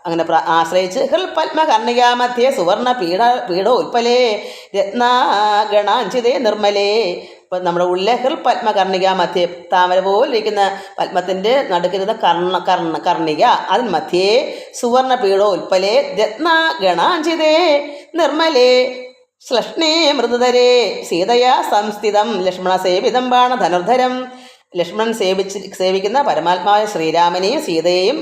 അങ്ങനെ ആശ്രയിച്ച് പത്മകർണിക മധ്യേ സുവർണ പീഠോൽപ്പലേ രത്നാഗണാഞ്ചിതേ നിർമ്മലേ. ഇപ്പം നമ്മുടെ ഉള്ളിലെ പത്മകർണിക മധ്യേ താമര പോലിരിക്കുന്ന പത്മത്തിൻ്റെ നടുക്കിരുന്ന കർണിക അതിന് മധ്യേ സുവർണ പീഠോൽപ്പലേ രത്നാഗണാഞ്ചിതേ നിർമ്മലേ ശ്ലഷ്ണേ മൃദുധരേ സീതയാ സംസ്ഥിതം ലക്ഷ്മണ സേവിതം ബാണധനുർധരം. ലക്ഷ്മണൻ സേവിക്കുന്ന പരമാത്മാവായ ശ്രീരാമനെയും സീതയെയും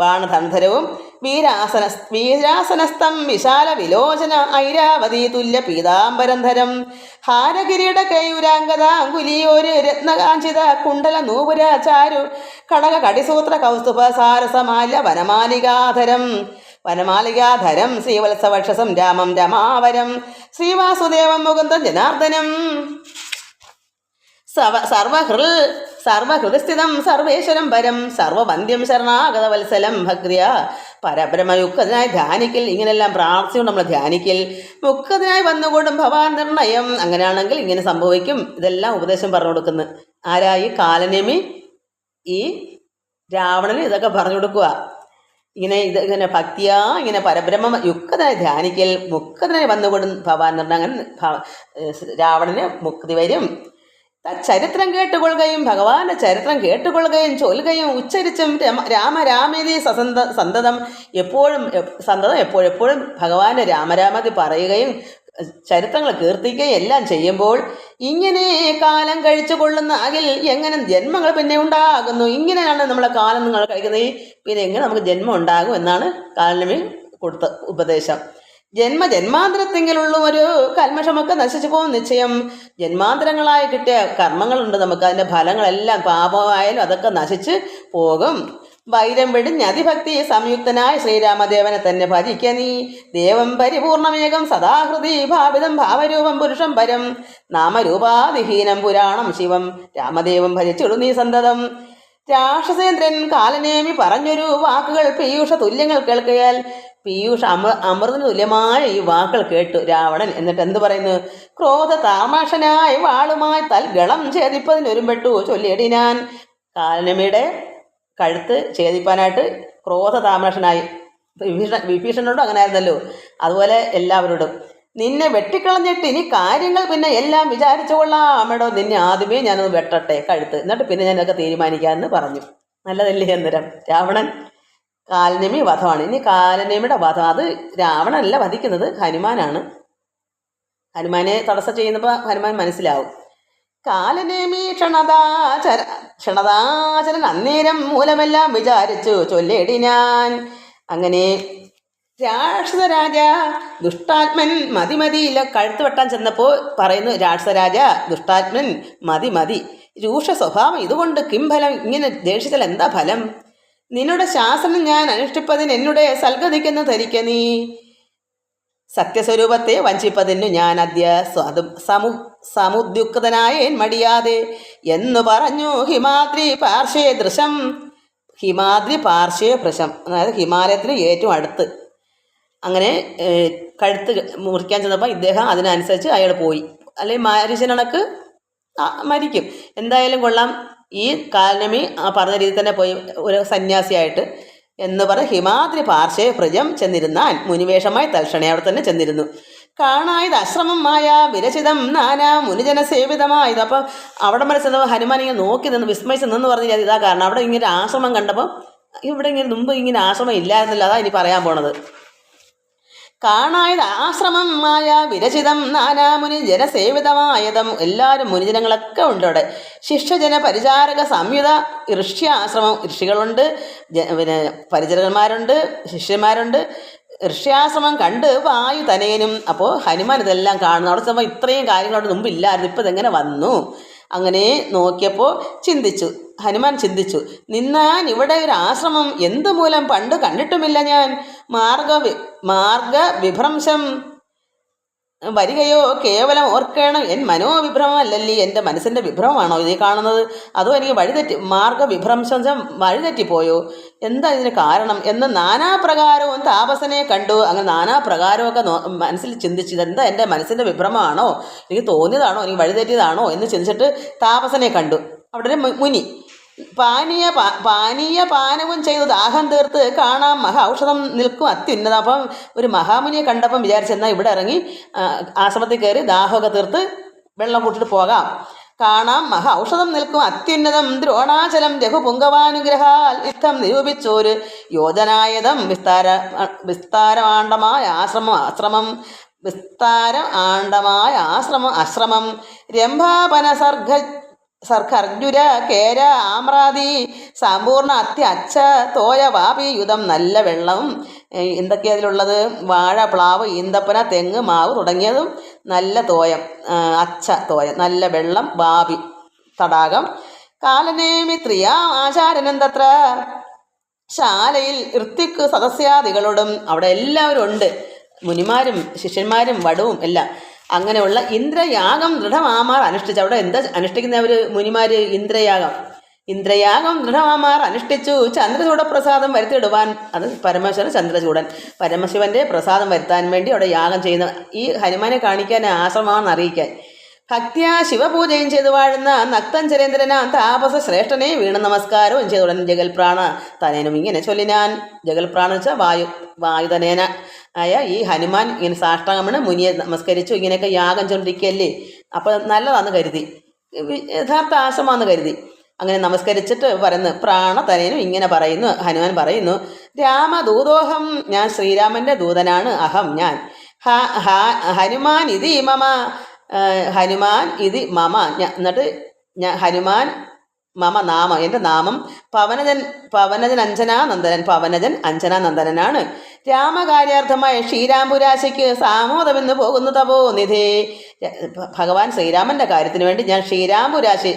ബാണധനുധരവും വീരാസനസ്ഥം വിശാല വിലോചന ഐരാവതി തുല്യ പീതാംബരന്ധരം ഹാരകിരീട കൈയുരാംഗതാങ്കുലിയോര് രത്നകാഞ്ചിത കുണ്ടല നൂപുര ചാരു കടക കടിസൂത്ര കൗസ്തുഭ സാരസമാല്യ വനമാലികാധരം ശ്രീവത്സവക്ഷസം രാമം രമാവരം ശ്രീവാസുദേവം മുകുന്ദം ജനാർദ്ദനം സർവഹൃദസ്ഥിതം സർവേശ്വരം പരം സർവവന്ധ്യം ശരണാഗതവത്സലം ഭക്തിയ പരബ്രഹ്മയുക്തനായി ധ്യാനിക്കൽ. ഇങ്ങനെല്ലാം പ്രാർത്ഥിച്ചുകൊണ്ട് നമ്മൾ ധ്യാനിക്കൽ. മുക്തനായി വന്നുകൊണ്ടും ഭവാൻ നിർണയം. അങ്ങനെയാണെങ്കിൽ ഇങ്ങനെ സംഭവിക്കും. ഇതെല്ലാം ഉപദേശം പറഞ്ഞു കൊടുക്കുന്നു. ആരാ? ഈ കാലനേമി ഈ രാവണന് ഇതൊക്കെ പറഞ്ഞു കൊടുക്കുക. ഇങ്ങനെ ഭക്തിയാ ഇങ്ങനെ പരബ്രഹ്മ യുക്തനായി ധ്യാനിക്കൽ മുക്തനായി വന്നുകൊണ്ടും ഭവാൻ നിർണയം. അങ്ങനെ രാവണന് മുക്തി വരും. ചരിത്രം കേട്ടുകൊള്ളുകയും ഭഗവാന്റെ ചരിത്രം കേട്ടുകൊള്ളുകയും ചൊല്ലുകയും ഉച്ചരിച്ചും രാമരാമേതി സന്തതം എപ്പോഴെപ്പോഴും ഭഗവാന്റെ രാമരാമതി പറയുകയും ചരിത്രങ്ങൾ കീർത്തിക്കുകയും എല്ലാം ചെയ്യുമ്പോൾ ഇങ്ങനെ കാലം കഴിച്ചു കൊള്ളുന്ന അകിൽ എങ്ങനെ ജന്മങ്ങൾ പിന്നെ ഉണ്ടാകുന്നു? ഇങ്ങനെയാണ് നമ്മളെ കാലം നിങ്ങൾ കഴിക്കുന്നത്, പിന്നെ എങ്ങനെ നമുക്ക് ജന്മം ഉണ്ടാകും എന്നാണ് കാലനമി കൊടുത്ത ഉപദേശം. ജന്മാന്തരത്തെങ്കിലുള്ള ഒരു കൽമഷമൊക്കെ നശിച്ചു പോകും നിശ്ചയം. ജന്മാന്തരങ്ങളായി കിട്ടിയ കർമ്മങ്ങളുണ്ട് നമുക്ക്, അതിൻ്റെ ഫലങ്ങളെല്ലാം പാപമായാലും അതൊക്കെ നശിച്ച് പോകും. വൈരം വെടിഞ്ഞ് അതിഭക്തി സംയുക്തനായ ശ്രീരാമദേവനെ തന്നെ ഭജിക്ക നീ. ദേവം പരിപൂർണമേകം സദാഹൃതി ഭാവിതം ഭാവരൂപം പുരുഷം പരം നാമരൂപാതിഹീനം പുരാണം ശിവം രാമദേവം ഭജിച്ചിടു നീ സന്തതം. രാക്ഷസേന്ദ്രൻ കാലനേമി പറഞ്ഞൊരു വാക്കുകൾ പീയൂഷ തുല്യങ്ങൾ കേൾക്കയാൽ അമൃതന് തുല്യമായ ഈ വാക്കുകൾ കേട്ടു രാവണൻ. എന്നിട്ട് എന്ത് പറയുന്നു? ക്രോധ താമാഷനായ വാളുമായി തൽഗളം ഛേദിപ്പതിനൊരുമ്പെട്ടു ചൊല്ലിയടിനാൻ. കാലനമിയുടെ കഴുത്ത് ഛേദിപ്പാനായിട്ട് ക്രോധ താമസനായി. വിഭീഷണനോടും അങ്ങനെ ആയിരുന്നല്ലോ, അതുപോലെ എല്ലാവരോടും. നിന്നെ വെട്ടിക്കളഞ്ഞിട്ട് ഇനി കാര്യങ്ങൾ പിന്നെ എല്ലാം വിചാരിച്ചു കൊള്ളാമേടോ, നിന്നെ ആദ്യമേ ഞാനൊന്ന് വെട്ടട്ടെ കഴുത്ത്, എന്നിട്ട് പിന്നെ ഞാനൊക്കെ തീരുമാനിക്കാമെന്ന് പറഞ്ഞു. നല്ലതല്ലേ അന്നേരം രാവണൻ. കാലനേമി വധമാണ്. ഇനി കാലനേമിയുടെ വധം, അത് രാവണനല്ല വധിക്കുന്നത്, ഹനുമാനാണ്. ഹനുമാനെ തടസ്സം ചെയ്യുന്നപ്പോൾ ഹനുമാൻ മനസ്സിലാവും. കാലനേമി ക്ഷണദാചരൻ അന്നേരം മൂലമെല്ലാം വിചാരിച്ചു ചൊല്ലിടിനാൻ. അങ്ങനെ രാക്ഷസരാജ ദുഷ്ടാത്മൻ മതിമതിയില്ല. കഴുത്ത് വെട്ടാൻ ചെന്നപ്പോൾ പറയുന്നു, രാക്ഷസരാജ ദുഷ്ടാത്മൻ മതി, രൂക്ഷ സ്വഭാവം ഇതുകൊണ്ട് കിംഫലം? ഇങ്ങനെ ദേഷിച്ചാൽ എന്താ ഫലം? നിന്നുടെ ശാസനം ഞാൻ അനുഷ്ഠിപ്പതിന് എന്നുടെ സൽഗതിക്കെന്ന് ധരിക്ക നീ. സത്യസ്വരൂപത്തെ വഞ്ചിപ്പതിനു ഞാൻ അദ്യ സമുദ്യുക്തനായേൻ മടിയാതെ എന്നു പറഞ്ഞു ഹിമാദ്രി പാർശ്വേ ദൃശം. ഹിമാദ്രി പാർശ്വേ ഭൃശം, അതായത് ഹിമാലയത്തിന് ഏറ്റവും അടുത്ത്. അങ്ങനെ കഴുത്ത് മുറിക്കാൻ ചെന്നപ്പോൾ ഇദ്ദേഹം അതിനനുസരിച്ച് അയാൾ പോയി. അല്ലെങ്കിൽ മരിച്ചനക്ക് മരിക്കും. എന്തായാലും കൊള്ളാം, ഈ കാലനമി ആ പറഞ്ഞ രീതിയിൽ തന്നെ പോയി ഒരു സന്യാസിയായിട്ട് എന്ന് പറഞ്ഞ് ഹിമാദ്രി പാർശ്വേ ഭൃജം ചെന്നിരുന്നാൻ. മുനിവേഷമായി തൽക്ഷണേ അവിടെ തന്നെ ചെന്നിരുന്നു. കാണായത് അശ്രമമായ വിരചിതം നാനാ മുനിജന സേവിതമായത്. അപ്പം അവിടെ വരെ ചെന്നപ്പോൾ ഹനുമാൻ ഇങ്ങനെ നോക്കി നിന്ന് വിസ്മയിച്ച് നിന്ന് പറഞ്ഞാൽ ഇതാ കാരണം. അവിടെ ഇങ്ങനെ ആശ്രമം കണ്ടപ്പോൾ ഇവിടെ ഇങ്ങനെ മുമ്പ് ഇങ്ങനെ ആശ്രമം ഇല്ലായിരുന്നില്ല, അതാ ഇനി പറയാൻ പോണത്. കാണായത് ആശ്രമമായ വിരചിതം നാനാമുനി ജനസേവിതമായതം. എല്ലാവരും മുനിജനങ്ങളൊക്കെ ഉണ്ട് അവിടെ. ശിഷ്യജന പരിചാരക സംയുത ഋഷ്യാശ്രമം, ഋഷികളുണ്ട്, പിന്നെ പരിചരകന്മാരുണ്ട്, ശിഷ്യന്മാരുണ്ട്. ഋഷ്യാശ്രമം കണ്ട് വായു തനയനും. അപ്പോൾ ഹനുമാൻ ഇതെല്ലാം കാണുന്നു. അവിടെ ചെന്നപ്പോൾ ഇത്രയും കാര്യങ്ങളോട് മുമ്പ് ഇല്ലായിരുന്നു, ഇപ്പം ഇതെങ്ങനെ വന്നു? അങ്ങനെ നോക്കിയപ്പോൾ ഹനുമാൻ ചിന്തിച്ചു, നിന്നാൻ ഇവിടെ ഒരു ആശ്രമം എന്തുമൂലം പണ്ട് കണ്ടിട്ടുമില്ല ഞാൻ. മാർഗവിഭ്രംശം വരികയോ കേവലം ഓർക്കണം എൻ മനോവിഭ്രമമല്ലല്ലേ, എൻ്റെ മനസ്സിൻ്റെ വിഭ്രമമാണോ ഇത് കാണുന്നത്? അതോ എനിക്ക് മാർഗവിഭ്രംശം വഴിതെറ്റിപ്പോയോ? എന്താ ഇതിന് കാരണം എന്ന് നാനാപ്രകാരവും താപസനെ കണ്ടു. അങ്ങനെ നാനാപ്രകാരമൊക്കെ മനസ്സിൽ ചിന്തിച്ചു, ഇതെന്താ എൻ്റെ മനസ്സിൻ്റെ വിഭ്രമമാണോ, എനിക്ക് തോന്നിയതാണോ, എനിക്ക് വഴിതെറ്റിയതാണോ എന്ന് ചിന്തിച്ചിട്ട് താപസനെ കണ്ടു. അവിടെ ഒരു മുനി പാനവും ചെയ്തു ദാഹം തീർത്ത് കാണാം ഔഷധം നിൽക്കും അത്യുന്നത. അപ്പം ഒരു മഹാമുനിയെ കണ്ടപ്പം വിചാരിച്ചെന്നാൽ ഇവിടെ ഇറങ്ങി ആശ്രമത്തിൽ കയറി ദാഹമൊക്കെ തീർത്ത് വെള്ളം കൂട്ടിട്ട് പോകാം. കാണാം ഔഷധം നിൽക്കും അത്യുന്നതം ദ്രോണാചലം രഘുപുങ്കവാനുഗ്രഹാൽ യുദ്ധം നിരൂപിച്ചോര് യോജനായതം വിസ്താരമാണ്ഡമായ ആശ്രമം രംഭാപന സർഗർജുര കേര ആമ്രാതി സമ്പൂർണ്ണ അച്ച തോയ വാപി യുധം. നല്ല വെള്ളവും എന്തൊക്കെയാണ് അതിലുള്ളത്? വാഴ, പ്ലാവ്, ഈന്തപ്പന, തെങ്ങ്, മാവ് തുടങ്ങിയതും നല്ല തോയം, തോയം, നല്ല വെള്ളം, വാപി തടാകം. കാലനേമിത്രിയ ആചാരനം തത്ര. ശാലയിൽ ഋത്വിക്ക് സദസ്യാദികളോടും അവിടെ എല്ലാവരും ഉണ്ട്, മുനിമാരും ശിഷ്യന്മാരും വടവും എല്ലാം. അങ്ങനെയുള്ള ഇന്ദ്രയാഗം ദൃഢമാമാർ അനുഷ്ഠിച്ചു. അവിടെ എന്താ അനുഷ്ഠിക്കുന്നവർ മുനിമാർ? ഇന്ദ്രയാഗം ദൃഢമാമാർ അനുഷ്ഠിച്ചു. ചന്ദ്രചൂഡ പ്രസാദം വരുത്തിയിടുവാൻ, അത് പരമശിവൻ ചന്ദ്രചൂടൻ, പരമശിവന്റെ പ്രസാദം വരുത്താൻ വേണ്ടി അവിടെ യാഗം ചെയ്യുന്ന ഈ ഹനുമാനെ കാണിക്കാൻ ആശ്രമമാണെന്ന് അറിയിക്കാൻ. ഭക്തിയാ ശിവപൂജയും ചെയ്തു വാഴുന്ന നക്തഞ്ചരേന്ദ്രനാ താപസ ശ്രേഷ്ഠനെ വീണ നമസ്കാരവും ചെയ്തുടൻ ജഗൽപ്രാണ തനേനും. ഇങ്ങനെ ചൊല്ലിനാൻ. ജഗൽപ്രാണ വെച്ചാൽ വായുതനേന ആയ ഈ ഹനുമാൻ ഇങ്ങനെ സാഷ്ടാംഗമാണ് മുനിയെ നമസ്കരിച്ചു. ഇങ്ങനെയൊക്കെ യാഗം ചൊല്ലിക്കല്ലേ, അപ്പോൾ നല്ലതാണെന്ന് കരുതി. യഥാർത്ഥ ആശ്രമമാണെന്ന് കരുതി. അങ്ങനെ നമസ്കരിച്ചിട്ട് പറയുന്നു, പ്രാണതനയനും ഇങ്ങനെ പറയുന്നു, ഹനുമാൻ പറയുന്നു, രാമദൂതോഹം, ഞാൻ ശ്രീരാമൻ്റെ ദൂതനാണ്, അഹം ഞാൻ, ഹനുമാൻ ഇതി മമ, ഹനുമാൻ ഇതി മമ, എന്നിട്ട് ഞാൻ ഹനുമാൻ മമ നാമം, എൻ്റെ നാമം പവനജൻ അഞ്ജനാനന്ദനൻ, പവനജൻ അഞ്ജനാനന്ദനാണ്. രാമകാര്യാർത്ഥമായ ശ്രീരാംപുരാശിക്ക് സാമോദമെന്ന് പോകുന്നു തപോ നിധേ. ഭഗവാൻ ശ്രീരാമൻ്റെ കാര്യത്തിന് വേണ്ടി ഞാൻ ശ്രീരാംപുരാശി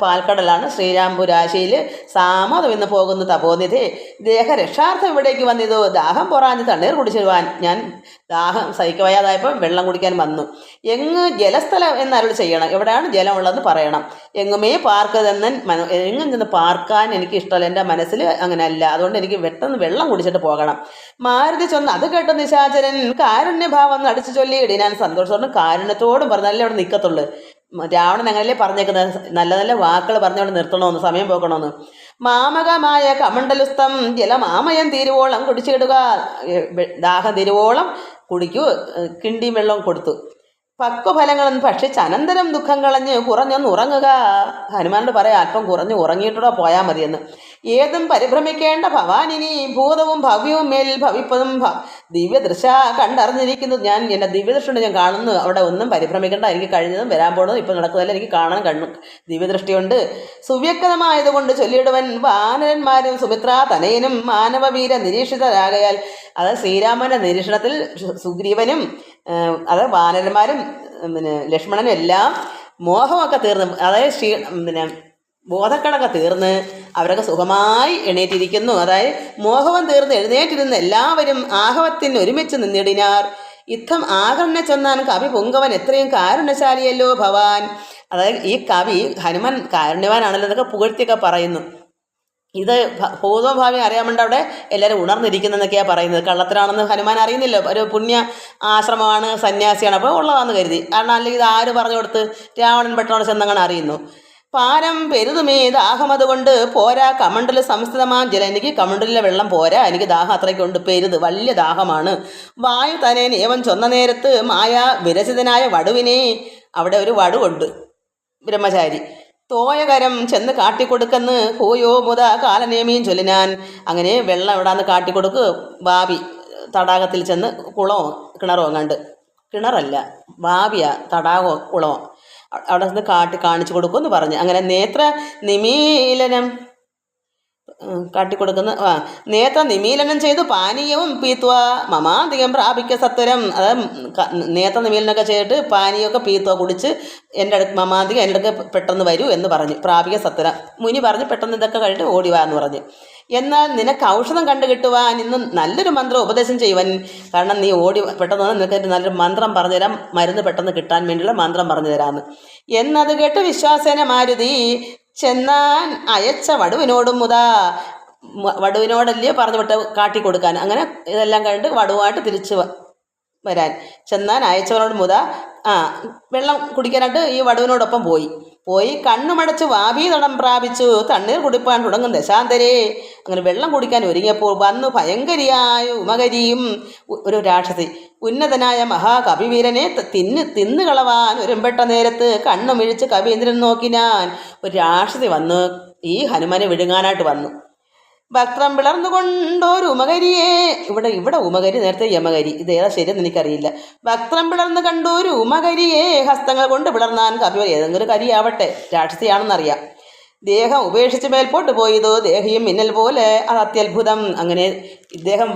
പാൽക്കടലാണ്, ശ്രീരാംപുരാശിയിൽ സാമോദം എന്ന് പോകുന്നു തപോനിധേ. ദേഹരക്ഷാർത്ഥം ഇവിടേക്ക് വന്നിതോ, ദാഹം പൊറാഞ്ഞ് തണ്ണീർ കുടിച്ചിടുവാൻ. ഞാൻ ദാഹം സഹിക്കവയ്യാതായപ്പോൾ വെള്ളം കുടിക്കാൻ വന്നു. എങ്ങ് ജലസ്ഥലം എന്നരുൾ ചെയ്യണം, എവിടെയാണ് ജലം ഉള്ളതെന്ന് പറയണം. എങ്ങുമേ പാർക്കതെന്നൻ, എങ്ങും ചെന്ന് പാർക്കാൻ എനിക്ക് ഇഷ്ടമല്ല, എൻ്റെ മനസ്സിൽ അങ്ങനെ അല്ല, അതുകൊണ്ട് എനിക്ക് പെട്ടെന്ന് വെള്ളം കുടിച്ചിട്ട് പോകണം. മാരുതി ചൊന്ന് അത് കേട്ട നിശാചരൻ കാരുണ്യഭാവം അടിച്ചു ചൊല്ലിയിടി. ഞാൻ സന്തോഷത്തോടും കാരുണ്യത്തോടും പറഞ്ഞല്ലേ അവിടെ നിൽക്കത്തുള്ളൂ. രാവണൻ അങ്ങനല്ലേ പറഞ്ഞേക്കുന്നത്, നല്ല നല്ല വാക്കുകൾ പറഞ്ഞുകൊണ്ട് നിർത്തണമെന്ന്, സമയം പോക്കണമെന്ന്. മാമകമായ കമണ്ടലുസ്തം ജലമാമയം തീരുവോളം കുടിച്ചിടുക, ദാഹം തീരുവോളം കുടിക്കൂ, കിണ്ടിയും വെള്ളവും കൊടുത്തു. പക്വഫലങ്ങളും ഭക്ഷിച്ച് അനന്തരം ദുഃഖം കളഞ്ഞ് കുറഞ്ഞൊന്ന് ഉറങ്ങുക. ഹനുമാനോട് പറയാം, അല്പം കുറഞ്ഞ് ഉറങ്ങിയിട്ടോ പോയാൽ മതിയെന്ന്. ഏതും പരിഭ്രമിക്കേണ്ട ഭവാനിനി, ഭൂതവും ഭവ്യവും മേൽ ഭവിപ്പതും ദിവ്യദൃശ കണ്ടറിഞ്ഞിരിക്കുന്നു. ഞാൻ എൻ്റെ ദിവ്യദൃഷ്ടി ഞാൻ കാണുന്നു, അവിടെ ഒന്നും പരിഭ്രമിക്കേണ്ട, എനിക്ക് കഴിഞ്ഞതും വരാൻ പോണതും ഇപ്പം നടക്കുന്നതല്ല, എനിക്ക് കാണാൻ ദിവ്യദൃഷ്ടിയുണ്ട്. സുവ്യക്തമായതുകൊണ്ട് ചൊല്ലിയിടുവൻ, വാനരന്മാരും സുമിത്രാ തനയനും മാനവവീര നിരീക്ഷിതരാകയാൽ. അത് ശ്രീരാമൻ്റെ നിരീക്ഷണത്തിൽ സുഗ്രീവനും അത് വാനരന്മാരും ലക്ഷ്മണനും എല്ലാം മോഹമൊക്കെ തീർന്ന്, അതായത് ബോധക്കടൊക്കെ തീർന്ന് അവരൊക്കെ സുഖമായി എണീറ്റിരിക്കുന്നു. അതായത് മോഹവും തീർന്ന് എഴുന്നേറ്റിരുന്ന് എല്ലാവരും ആഹവത്തിന് ഒരുമിച്ച് നിന്നിടിനാർ. യുദ്ധം ആകർണ്യ ചെന്നാൻ കവി പൊങ്കവൻ എത്രയും കാരുണ്യശാലിയല്ലോ ഭവാൻ. അതായത് ഈ കവി ഹനുമാൻ കാരുണ്യവാനാണല്ലോ എന്നൊക്കെ പുകഴ്ത്തിയൊക്കെ പറയുന്നു. ഇത് ഭൂതവും ഭാവിയും അറിയാൻ വേണ്ടി അവിടെ എല്ലാവരും ഉണർന്നിരിക്കുന്നതെന്നൊക്കെയാണ് പറയുന്നത്. കള്ളത്തിലാണെന്ന് ഹനുമാൻ അറിയുന്നില്ല, ഒരു പുണ്യ ആശ്രമമാണ്, സന്യാസിയാണ്, അപ്പോൾ ഉള്ളതാണെന്ന് കരുതി. കാരണം അല്ലെങ്കിൽ ഇത് ആര് പറഞ്ഞു കൊടുത്ത്, രാവണൻ പെട്ടെന്ന് ചെന്നങ്ങനെ അറിയുന്നു. പാരം പെരുതുമേ ദാഹമത് കൊണ്ട് പോരാ കമണ്ടൽ സംസ്ഥിതമാം ജലം, എനിക്ക് കമണ്ടലിലെ വെള്ളം പോരാ, എനിക്ക് ദാഹം അത്രയ്ക്കുണ്ട്, പെരുത് വലിയ ദാഹമാണ്. വായു തനേൻ ഏവൻ ചൊന്ന നേരത്ത് മായ വിരചിതനായ വടുവിനെ, അവിടെ ഒരു വടുവുണ്ട് ബ്രഹ്മചാരി, തോയകരം ചെന്ന് കാട്ടിക്കൊടുക്കെന്ന് ഹോയോ മുത കാലനേമിയും ചൊല്ലിനാൻ. അങ്ങനെ വെള്ളം എവിടാന്ന് കാട്ടിക്കൊടുക്ക്, ബാവി തടാകത്തിൽ ചെന്ന് കുളമോ കിണറോ കണ്ട്, കിണറല്ല ബാവിയ തടാകമോ കുളമോ അവിടെ നിന്ന് കാണിച്ചു കൊടുക്കുമെന്ന് പറഞ്ഞ്. അങ്ങനെ നേത്ര നിമീലനം കാട്ടിക്കൊടുക്കുന്ന നേത്ര നിമീലനം ചെയ്തു പാനീയവും പീത്വ മമാധികം പ്രാപിക്ക സത്വരം. അത് നേത്ര നിമീലനമൊക്കെ ചെയ്തിട്ട് പാനീയമൊക്കെ പീത്വ കുടിച്ച് എൻ്റെ അടുക്ക് മമാധികം എൻ്റെ അടുക്ക് പെട്ടെന്ന് വരൂ എന്ന് പറഞ്ഞു. പ്രാപിക സത്വരം മുനി പറഞ്ഞ് പെട്ടെന്ന് ഇതൊക്കെ കഴിഞ്ഞിട്ട് ഓടിവാ എന്ന് പറഞ്ഞു. എന്നാൽ നിനക്ക് ഔഷധം കണ്ടു കിട്ടുവാൻ ഇന്ന് നല്ലൊരു മന്ത്രം ഉപദേശം ചെയ്യുവൻ. കാരണം നീ ഓടി പെട്ടെന്ന് നിനക്ക് നല്ലൊരു മന്ത്രം പറഞ്ഞുതരാം, മരുന്ന് പെട്ടെന്ന് കിട്ടാൻ വേണ്ടിയുള്ള മന്ത്രം പറഞ്ഞു തരാമെന്ന്. എന്നത് കേട്ട് വിശ്വാസേന മാരുതി ചെന്നാൻ അയച്ച വടുവിനോടും മുതാ, വടുവിനോടല്ലേ പറഞ്ഞു വിട്ട് കാട്ടിക്കൊടുക്കാൻ. അങ്ങനെ ഇതെല്ലാം കണ്ട് വടുവായിട്ട് തിരിച്ച് വരാൻ ചെന്നാൻ അയച്ചവനോട് മുതാ വെള്ളം കുടിക്കാനായിട്ട് ഈ വടുവിനോടൊപ്പം പോയി കണ്ണുമടച്ച് വാഭീതടം പ്രാപിച്ചു തണ്ണീർ കുടിപ്പാൻ തുടങ്ങും ദശാന്തരേ. അങ്ങനെ വെള്ളം കുടിക്കാൻ ഒരുങ്ങിയപ്പോൾ വന്നു ഭയങ്കരിയായ ഉമകരിയും ഒരു രാക്ഷസി, ഉന്നതനായ മഹാകവിവീരനെ തിന്നുകളവാൻ ഒരുമ്പെട്ട നേരത്ത് കണ്ണുമിഴിച്ച് കവീന്ദ്രൻ നോക്കിനാൻ. ഒരു രാക്ഷസി വന്ന് ഈ ഹനുമാനെ വിഴുങ്ങാനായിട്ട് വന്നു. വക്രം പിളർന്നുകൊണ്ടൊരു ഉമകരിയെ, ഇവിടെ ഉമകരി നേരത്തെ യമകരി, ഇതേതാ ശരിയെന്ന് എനിക്കറിയില്ല. വക്രം പിളർന്നു കണ്ടൊരു ഉമകരിയെ ഹസ്തങ്ങൾ കൊണ്ട് പിളർന്നാൻ കവി, ഏതെങ്കിലും കരിയാവട്ടെ, രാക്ഷസിയാണെന്നറിയാം. ദേഹം ഉപേക്ഷിച്ച് മേൽപോട്ട് പോയതോ ദേഹിയും മിന്നൽ പോലെ, അത് അത്യത്ഭുതം. അങ്ങനെ ഇദ്ദേഹം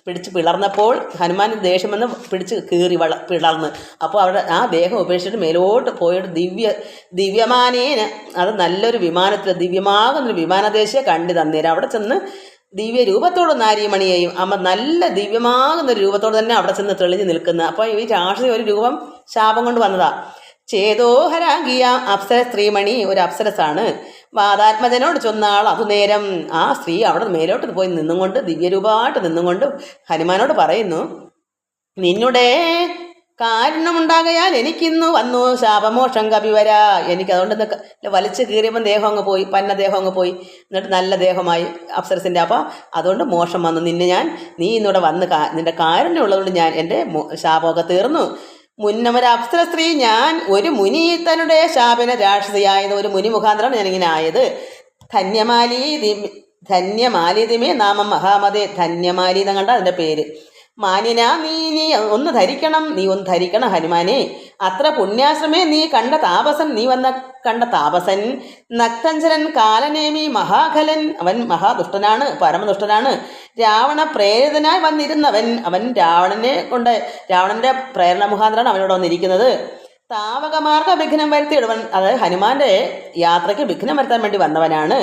പിടിച്ച് പിളർന്നപ്പോൾ ഹനുമാൻ ദേഷ്യം വന്ന് പിടിച്ച് കീറി പിളർന്ന്. അപ്പോൾ അവിടെ ആ ദേഹം ഉപേക്ഷിച്ചിട്ട് മേലോട്ട് പോയിട്ട് ദിവ്യമാനേന്, അത് നല്ലൊരു വിമാനത്തിൽ ദിവ്യമാകുന്നൊരു വിമാനദേശിയെ കണ്ടു തന്നേരം അവിടെ ചെന്ന് ദിവ്യ രൂപത്തോട് നാരീമണിയെയും നല്ല ദിവ്യമാകുന്നൊരു രൂപത്തോട് തന്നെ അവിടെ ചെന്ന് തെളിഞ്ഞു നിൽക്കുന്നത്. അപ്പോൾ ഈ രാക്ഷസി ഒരു രൂപം ശാപം കൊണ്ട് വന്നതാ. ചേതോഹരാംഗിയ അപ്സര സ്ത്രീമണി, ഒരു അപ്സരസാണ്. വാദാത്മജനോട് ചൊന്നാൾ അതു നേരം ആ സ്ത്രീ അവിടെ മേലോട്ട് പോയി നിന്നുകൊണ്ട് ദിവ്യരൂപമായിട്ട് നിന്നുകൊണ്ട് ഹനുമാനോട് പറയുന്നു, നിന്നുടെ കാരണമുണ്ടാകയാൽ എനിക്കിന്നു വന്നു ശാപമോഷം കവിവര. എനിക്കതുകൊണ്ട് വലിച്ചു കീറിയപ്പോൾ ദേഹം അങ്ങ് പോയി, ദേഹം അങ്ങ് പോയി, എന്നിട്ട് നല്ല ദേഹമായി അപ്സരസിൻ്റെ. അപ്പോൾ അതുകൊണ്ട് മോശം വന്നു. നീ ഇന്നിവിടെ വന്ന് നിൻ്റെ കാരുണ്യം ഉള്ളതുകൊണ്ട് ഞാൻ എൻ്റെ ശാപമൊക്കെ തീർന്നു. മുന്നമൊരു അപ്സര സ്ത്രീ ഞാൻ ഒരു മുനി തന്നുടെ ശാപന രാക്ഷസിയായത്. ഒരു മുനി മുഖാന്തരമാണ് ഞാനിങ്ങനെ ആയത്. ധന്യമാലിതിമേ നാമം മഹാമതേ. ധന്യമാലി എന്നങ്ങണ്ട അതിൻ്റെ പേര്. മാനിന നീ ഒന്ന് ധരിക്കണം, നീ ഒന്ന് ധരിക്കണം ഹനുമാനെ. അത്ര പുണ്യാശ്രമേ നീ കണ്ട താപസൻ, നീ കണ്ട താപസൻ നക്തഞ്ചരൻ കാലനേമി മഹാഖലൻ. അവൻ മഹാദുഷ്ടനാണ്, പരമദുഷ്ടനാണ്. രാവണ പ്രേരിതനായി വന്നിരുന്നവൻ. അവൻ രാവണന്റെ പ്രേരണ മുഖാന്തരമാണ് അവനോട് വന്നിരിക്കുന്നത്. താവകമാർഗ വിഘ്നം വരുത്തിയിടുവൻ, അതായത് ഹനുമാന്റെ യാത്രയ്ക്ക് വിഘ്നം വരുത്താൻ വേണ്ടി വന്നവനാണ്.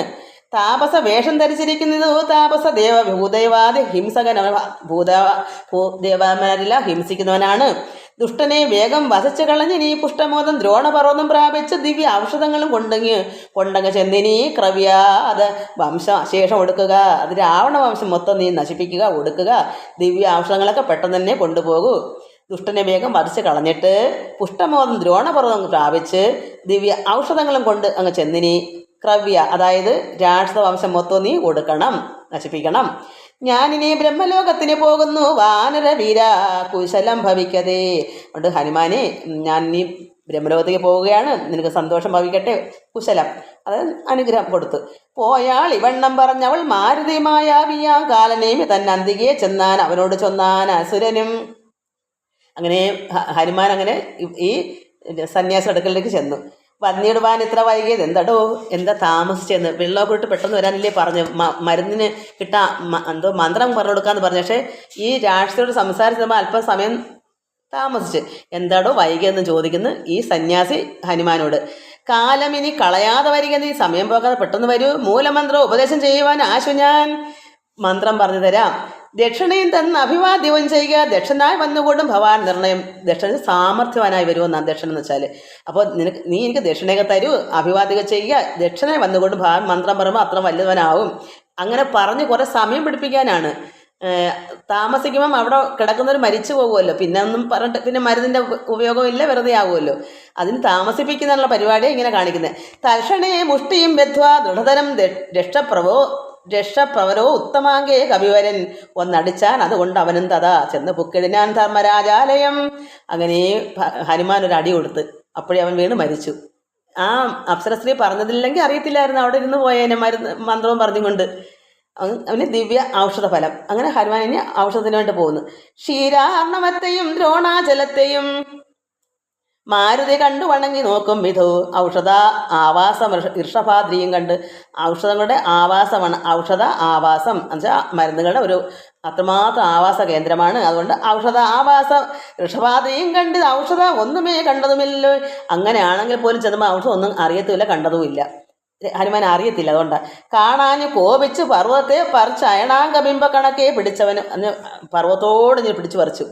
താപസ വേഷം ധരിച്ചിരിക്കുന്നത് താപസ ഭൂദേവാദി ഹിംസകൻ, ഭൂദേവന്മാരെല്ലാം ഹിംസിക്കുന്നവനാണ്. ദുഷ്ടനെ വേഗം വസിച്ചു കളഞ്ഞ് നീ പുഷ്ടമോദം ദ്രോണപർവ്വതം പ്രാപിച്ച് ദിവ്യ ഔഷധങ്ങളും കൊണ്ടങ്ങ് ചെന്നിനി ക്രവ്യാത് വംശശേഷം ഒടുക്കുക. അത് രാവണ വംശം മൊത്തം നീ നശിപ്പിക്കുക, ഒടുക്കുക. ദിവ്യ ഔഷധങ്ങളൊക്കെ പെട്ടെന്ന് തന്നെ കൊണ്ടുപോകൂ. ദുഷ്ടനെ വേഗം വധിച്ച് കളഞ്ഞിട്ട് പുഷ്ടമോദം ദ്രോണപർവ്വതം പ്രാപിച്ച് ദിവ്യ ഔഷധങ്ങളും കൊണ്ട് അങ്ങ് ചെന്നിനി ക്രവ്യ, അതായത് രാക്ഷസ വംശം മൊത്തം നീ ഒടുക്കണം, നശിപ്പിക്കണം. ഞാനിനി ബ്രഹ്മലോകത്തിന് പോകുന്നു വാനര വീര കുശലം ഭവിക്കതേ. അതുകൊണ്ട് ഹനുമാനെ ഞാൻ ഇനി ബ്രഹ്മലോകത്തേക്ക് പോവുകയാണ്, നിനക്ക് സന്തോഷം ഭവിക്കട്ടെ, കുശലം, അത് അനുഗ്രഹം കൊടുത്തു. പോയാൾ ഇവണ്ണം പറഞ്ഞവൾ മാരുതിമായാവിയാം കാലനേമി തന്നെ അന്തികയെ ചെന്നാൻ അവനോട് ചൊന്നാൻ അസുരനും. അങ്ങനെ ഹനുമാൻ അങ്ങനെ ഈ സന്യാസി അടുക്കലേക്ക് ചെന്നു. വന്നിടുവാൻ ഇത്ര വൈകിയത് എന്താ താമസിച്ചെന്ന്. വെള്ളമൊക്കെ ഇട്ട് പെട്ടെന്ന് വരാനല്ലേ പറഞ്ഞു, മരുന്നിന് എന്തോ മന്ത്രം പറഞ്ഞു കൊടുക്കാമെന്ന് പറഞ്ഞു. പക്ഷേ ഈ രാക്ഷസിയോട് സംസാരിച്ചപ്പോൾ അല്പം സമയം താമസിച്ച്. എന്താടോ വൈകിയെന്ന് ചോദിക്കുന്നു ഈ സന്യാസി ഹനുമാനോട്. കാലം ഇനി കളയാതെ വരിക, നീ സമയം പോകാതെ പെട്ടെന്ന് വരൂ. മൂലമന്ത്രം ഉപദേശം ചെയ്യുവാൻ ആശു ഞാൻ മന്ത്രം പറഞ്ഞു തരാം. ദക്ഷിണയും തന്ന് അഭിവാദ്യവും ചെയ്യുക. ദക്ഷനായി വന്നുകൊണ്ടും ഭവാൻ നിർണയം. ദക്ഷിണ സാമർഥ്യവാനായി വരുമെന്നാണ് ദക്ഷിണ എന്ന് വെച്ചാൽ. അപ്പോൾ നീ എനിക്ക് ദക്ഷിണയൊക്കെ തരൂ, അഭിവാദ്യം ചെയ്യുക. ദക്ഷിണായി വന്നുകൊണ്ടും ഭവാൻ മന്ത്രം പറയുമ്പോൾ അത്ര വലുതവനാവും. അങ്ങനെ പറഞ്ഞ് കുറേ സമയം പിടിപ്പിക്കാനാണ്. താമസിക്കുമ്പം അവിടെ കിടക്കുന്നവർ മരിച്ചു പോകുമല്ലോ, പിന്നെ ഒന്നും പറഞ്ഞിട്ട് പിന്നെ മരുന്നിൻ്റെ ഉപയോഗമില്ല, വെറുതെ ആകുമല്ലോ. അതിന് താമസിപ്പിക്കുന്നുള്ള പരിപാടിയാണ് ഇങ്ങനെ കാണിക്കുന്നത്. തൽക്ഷണേ മുഷ്ടിയും ബദ്ധ്വാ ദൃഢതരം രക്ഷപ്രവരോ ഉത്തമാങ്കേ കവിവരൻ ഒന്നടിച്ചാൻ, അതുകൊണ്ട് അവനും തഥാ ചെന്ന് പുക്കിടിനാൻ ധർമ്മരാജാലയം. അങ്ങനെ ഹനുമാൻ ഒരു അടി കൊടുത്ത് അപ്പോഴേ അവൻ വീണ് മരിച്ചു. ആ അപ്സരസ്ത്രീ പറഞ്ഞതില്ലെങ്കിൽ അറിയത്തില്ലായിരുന്നു, അവിടെ ഇരുന്ന് പോയേനെ മന്ത്രവും പറഞ്ഞുകൊണ്ട്. അവന് ദിവ്യ ഔഷധ ഫലം. അങ്ങനെ ഹനുമാൻ ഇനി ഔഷധത്തിന് വേണ്ടി പോകുന്നു. ക്ഷീരാർണവത്തെയും ദ്രോണാജലത്തെയും മാരുതി കണ്ടു വണങ്ങി നോക്കും വിധോ ഔഷധ ആവാസം ഇർഷഭാദ്രിയും കണ്ട്. ഔഷധങ്ങളുടെ ആവാസമാണ്, ഔഷധ ആവാസം എന്നുവെച്ചാൽ മരുന്നുകളുടെ ഒരു അത്രമാത്രം ആവാസ കേന്ദ്രമാണ്. അതുകൊണ്ട് ഔഷധ ആവാസ ഋഷഭാദ്രിയും കണ്ട് ഔഷധം ഒന്നുമേ കണ്ടതുമില്ലല്ലോ. അങ്ങനെയാണെങ്കിൽ പോലും ചെന്നുമ്പോൾ ഔഷധം ഒന്നും അറിയത്തുമില്ല, കണ്ടതുമില്ല. ഹനുമാൻ അറിയത്തില്ല. അതുകൊണ്ട് കാണാഞ്ഞ് കോപിച്ച് പർവ്വതത്തെ പറിച്ച് അയണാംഗ ബിംബ കണക്കെ പിടിച്ചവന് പർവ്വതത്തോട് ഞാൻ പിടിച്ചു പറിച്ചു.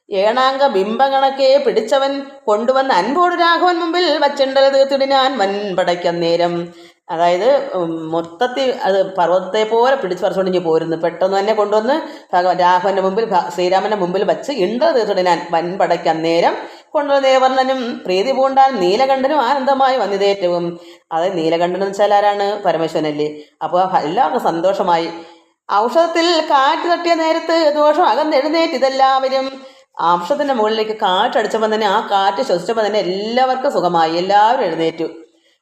ഏണാംഗ ബിംബ കണക്കെ പിടിച്ചവൻ കൊണ്ടുവന്ന് അൻപോട് രാഘവൻ മുമ്പിൽ വച്ചിണ്ടൽ തീർത്തിടിനാൻ വൻപടയ്ക്കാൻ നേരം. അതായത് മൊത്തത്തിൽ അത് പർവ്വതത്തെ പോലെ പിടിച്ചു പറിച്ചുകൊണ്ട് ഇനി പോരുന്നു. പെട്ടെന്ന് തന്നെ കൊണ്ടുവന്ന് രാഘവന്റെ മുമ്പിൽ ശ്രീരാമന്റെ മുമ്പിൽ വച്ച് ഇണ്ടൽ തീർത്തിടിനാൻ വൻപടയ്ക്കാൻ നേരം. കൊണ്ടുവന്ന ദേവർണനും പ്രീതി പൂണ്ടാൻ നീലകണ്ഠനും ആനന്ദമായി വന്നിതേറ്റവും. അതായത് നീലകണ്ഠൻ എന്ന് വെച്ചാൽ ആരാണ്? പരമേശ്വരനല്ലേ. അപ്പോൾ എല്ലാവർക്കും സന്തോഷമായി. ഔഷധത്തിൽ കാറ്റ് തട്ടിയ നേരത്ത് ദോഷം അകന്നെഴുന്നേറ്റ് ഇതെല്ലാവരും. ഔഷധത്തിന്റെ മുകളിലേക്ക് കാറ്റടിച്ചപ്പോൾ തന്നെ ആ കാറ്റ് ശ്വസിച്ചപ്പോൾ തന്നെ എല്ലാവർക്കും സുഖമായി, എല്ലാവരും എഴുന്നേറ്റു.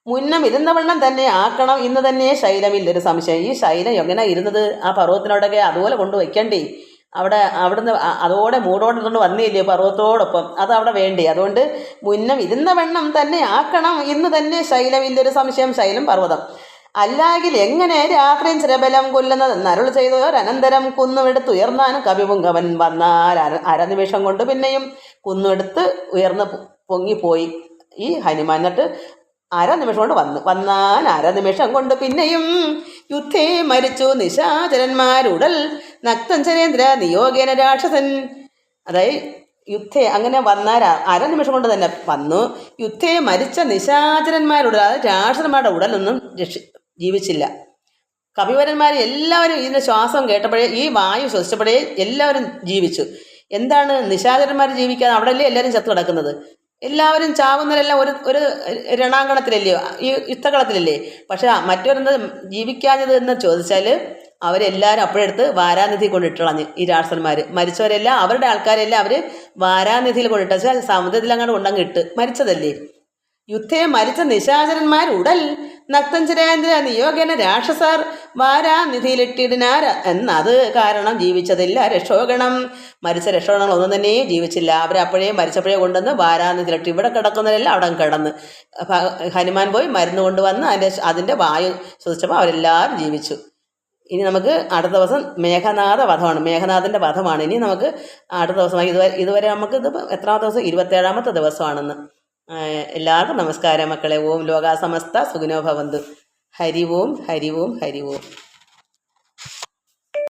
മുന്നം ഇരുന്നവണ്ണം തന്നെ ആക്കണം, ഇന്ന് തന്നെ ശൈലമില്ലൊരു സംശയം. ഈ ശൈലം എങ്ങനെ ഇരുന്നത് ആ പർവ്വതത്തിനോടൊക്കെ അതുപോലെ കൊണ്ടുവയ്ക്കണ്ടേ? അവിടുന്ന് അതോടെ മൂടോടെ കൊണ്ട് വന്നില്ലേ പർവ്വതത്തോടൊപ്പം, അത് അവിടെ വേണ്ടേ? അതുകൊണ്ട് മുന്നം ഇരുന്നവണ്ണം തന്നെ ആക്കണം, ഇന്ന് തന്നെ ശൈലമില്ലൊരു സംശയം. ശൈലം പർവ്വതം അല്ലാകിൽ എങ്ങനെ രാത്രിയും ചിരബലം കൊല്ലുന്നത് എന്നരുൾ ചെയ്തോരനന്തരം കുന്നുമെടുത്തുയർന്നാനും കവിപുങ്കവൻ വന്നാൽ അരനിമിഷം കൊണ്ട് പിന്നെയും കുന്നുമെടുത്ത് ഉയർന്ന് പൊങ്ങിപ്പോയി ഈ ഹനുമാൻ. എന്നിട്ട് അരനിമിഷം കൊണ്ട് വന്നാൽ അരനിമിഷം കൊണ്ട് പിന്നെയും യുദ്ധേ മരിച്ചു നിശാചരന്മാരുടൽ നക്തഞ്ചരേന്ദ്ര നിയോഗേന രാക്ഷസൻ. അതായത് യുദ്ധേ അങ്ങനെ വന്നാൽ അരനിമിഷം കൊണ്ട് തന്നെ വന്നു. യുദ്ധേ മരിച്ച നിശാചരന്മാരുടെ, അതായത് രാക്ഷസന്മാരുടെ ഉടലൊന്നും ജീവിച്ചില്ല. കവിവരന്മാർ എല്ലാവരും ഇതിൻ്റെ ശ്വാസം കേട്ടപ്പോഴേ, ഈ വായു ശ്വസിച്ചപ്പോഴേ എല്ലാവരും ജീവിച്ചു. എന്താണ് നിശാചരന്മാർ ജീവിക്കാതെ? അവിടെയല്ലേ എല്ലാവരും ചത്തു കിടക്കുന്നത്? എല്ലാവരും ചാവുന്നവരെല്ലാം ഒരു രണാങ്കണത്തിലല്ലേ, ഈ യുദ്ധകളത്തിലല്ലേ. പക്ഷെ മറ്റൊരെന്താ ജീവിക്കാഞ്ഞത് എന്ന് ചോദിച്ചാൽ അവരെല്ലാവരും അപ്പോഴെടുത്ത് വാരാനിധി കൊണ്ടിട്ടളഞ്ഞ് ഈ രാക്ഷസന്മാർ. മരിച്ചവരെല്ലാം അവരുടെ ആൾക്കാരെല്ലാം അവർ വാരാനിധിയിൽ കൊണ്ടിട്ട് വെച്ചാൽ സമുദ്രത്തിലങ്ങോട്ട് കൊണ്ടങ്ങ് ഇട്ട് മരിച്ചതല്ലേ. യുദ്ധേ മരിച്ച നിശാചരന്മാർ ഉടൽ നക്തഞ്ചരേന്ദ്ര നിയോഗന രാക്ഷസർ വാരാനിധിയിലിട്ടിടിനാർ എന്നത് കാരണം ജീവിച്ചതില്ല രക്ഷോഗണം. മരിച്ച രക്ഷോഗണങ്ങളൊന്നും തന്നെ ജീവിച്ചില്ല. അവരപ്പോഴേ മരിച്ചപ്പോഴേ കൊണ്ടുവന്ന് വാരാനിധിയിലിട്ട്. ഇവിടെ കിടക്കുന്നവരെല്ലാം അവിടെ കിടന്ന് ഹനുമാൻ പോയി മരുന്ന് കൊണ്ടുവന്ന് അതിൻ്റെ വായു ശ്വസിച്ചപ്പോൾ അവരെല്ലാവരും ജീവിച്ചു. ഇനി നമുക്ക് അടുത്ത ദിവസം മേഘനാഥ വധമാണ്. മേഘനാഥൻ്റെ വധമാണ് ഇനി നമുക്ക് അടുത്ത ദിവസം. ഇതുവരെ നമുക്ക് എത്രാമത്തെ ദിവസം? 27ാമത്തെ ദിവസമാണെന്ന്. എല്ലാവർക്കും നമസ്കാരം മക്കളെ. ഓം ലോകാ സമസ്ത സുഖിനോ ഭവന്തു. ഹരി ഓം ഹരി ഓം ഹരി ഓം.